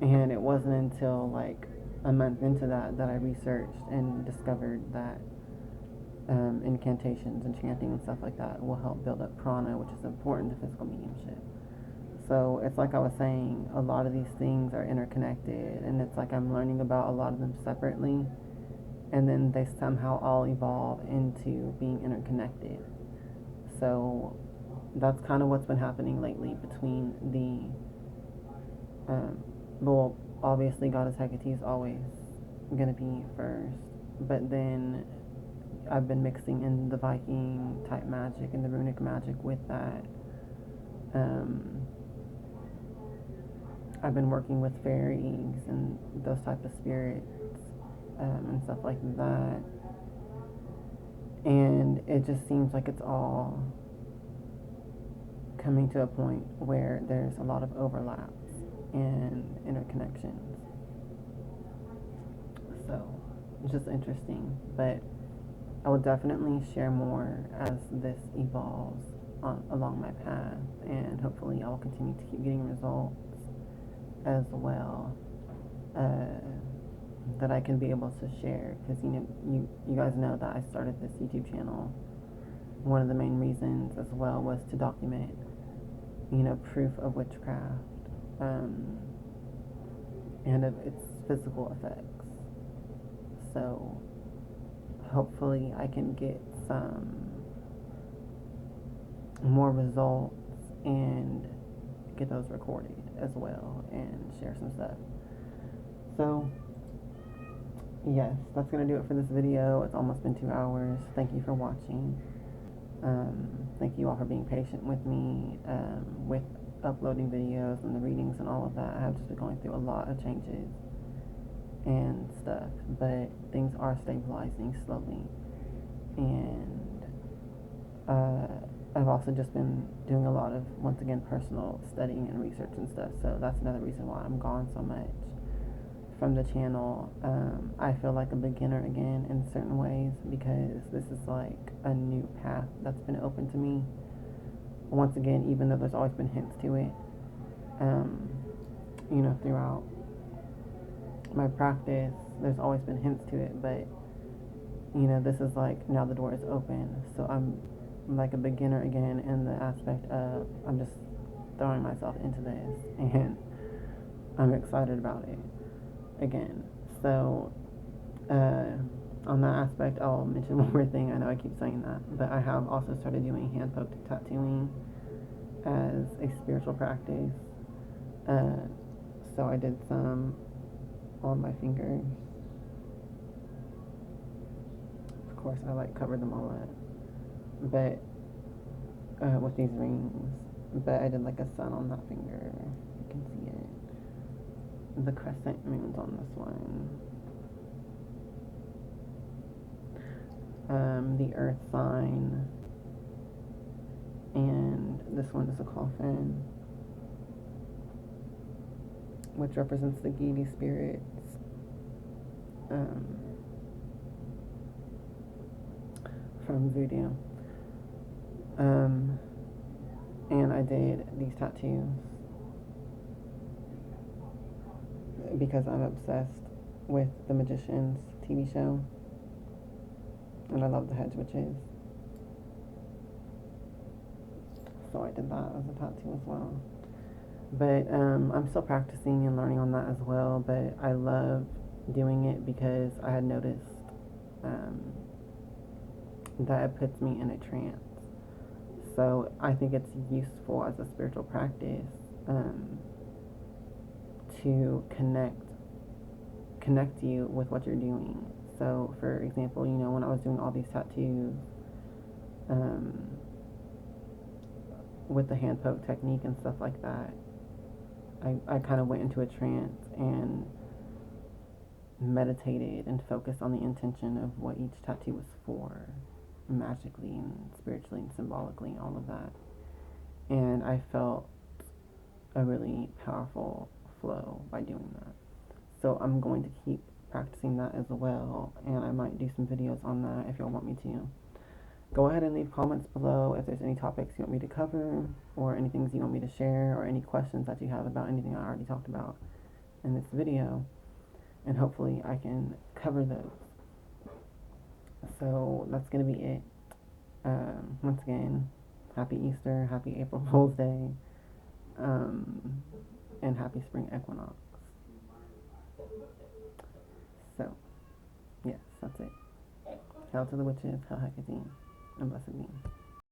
And it wasn't until like a month into that I researched and discovered that incantations and chanting and stuff like that will help build up prana, which is important to physical mediumship. So it's like I was saying, a lot of these things are interconnected, and it's like I'm learning about a lot of them separately, and then they somehow all evolve into being interconnected. So that's kind of what's been happening lately between well, obviously Goddess Hecate is always going to be first, but then I've been mixing in the Viking type magic and the Runic magic with that. I've been working with fairies and those type of spirits and stuff like that, and it just seems like it's all coming to a point where there's a lot of overlaps and interconnections. So it's just interesting, but I will definitely share more as this evolves along my path, and hopefully I will continue to keep getting results as well. that I can be able to share, because you guys know that I started this YouTube channel. One of the main reasons as well was to document, proof of witchcraft, and of its physical effects. So hopefully I can get some more results and get those recorded as well and share some stuff. So yes, that's going to do it for this video. It's almost been 2 hours. Thank you for watching. Thank you all for being patient with me with uploading videos and the readings and all of that. I have just been going through a lot of changes and stuff, but things are stabilizing slowly. And I've also just been doing a lot of, once again, personal studying and research and stuff. So that's another reason why I'm gone so much from the channel. I feel like a beginner again in certain ways, because this is like a new path that's been open to me. Once again, even though there's always been hints to it, throughout my practice, there's always been hints to it, but this is like, now the door is open. So I'm like a beginner again in the aspect of, I'm just throwing myself into this, and I'm excited about it again. So on that aspect, I'll mention one more thing. I know I keep saying that, but I have also started doing hand poked tattooing as a spiritual practice. So I did some on my fingers. Of course, I covered them all up, but with these rings. But I did a sun on that finger. You can see it. The crescent moons on this one. The earth sign. And this one is a coffin, which represents the Gedi spirits. From voodoo. And I did these tattoos because I'm obsessed with the Magicians TV show, and I love the hedge witches. So I did that as a tattoo as well. But I'm still practicing and learning on that as well, but I love doing it because I had noticed that it puts me in a trance. So I think it's useful as a spiritual practice to connect you with what you're doing. So for example, when I was doing all these tattoos with the hand poke technique and stuff like that, I kind of went into a trance and meditated and focused on the intention of what each tattoo was for, magically and spiritually and symbolically, all of that. And I felt a really powerful flow by doing that. So I'm going to keep practicing that as well, and I might do some videos on that if y'all want me to. Go ahead and leave comments below if there's any topics you want me to cover, or any things you want me to share, or any questions that you have about anything I already talked about in this video, and hopefully I can cover those. So that's going to be it. Once again, happy Easter, happy April Fool's Day, and happy spring equinox. So, yes, that's it. Hail to the witches, hail Hecate, and blessed be.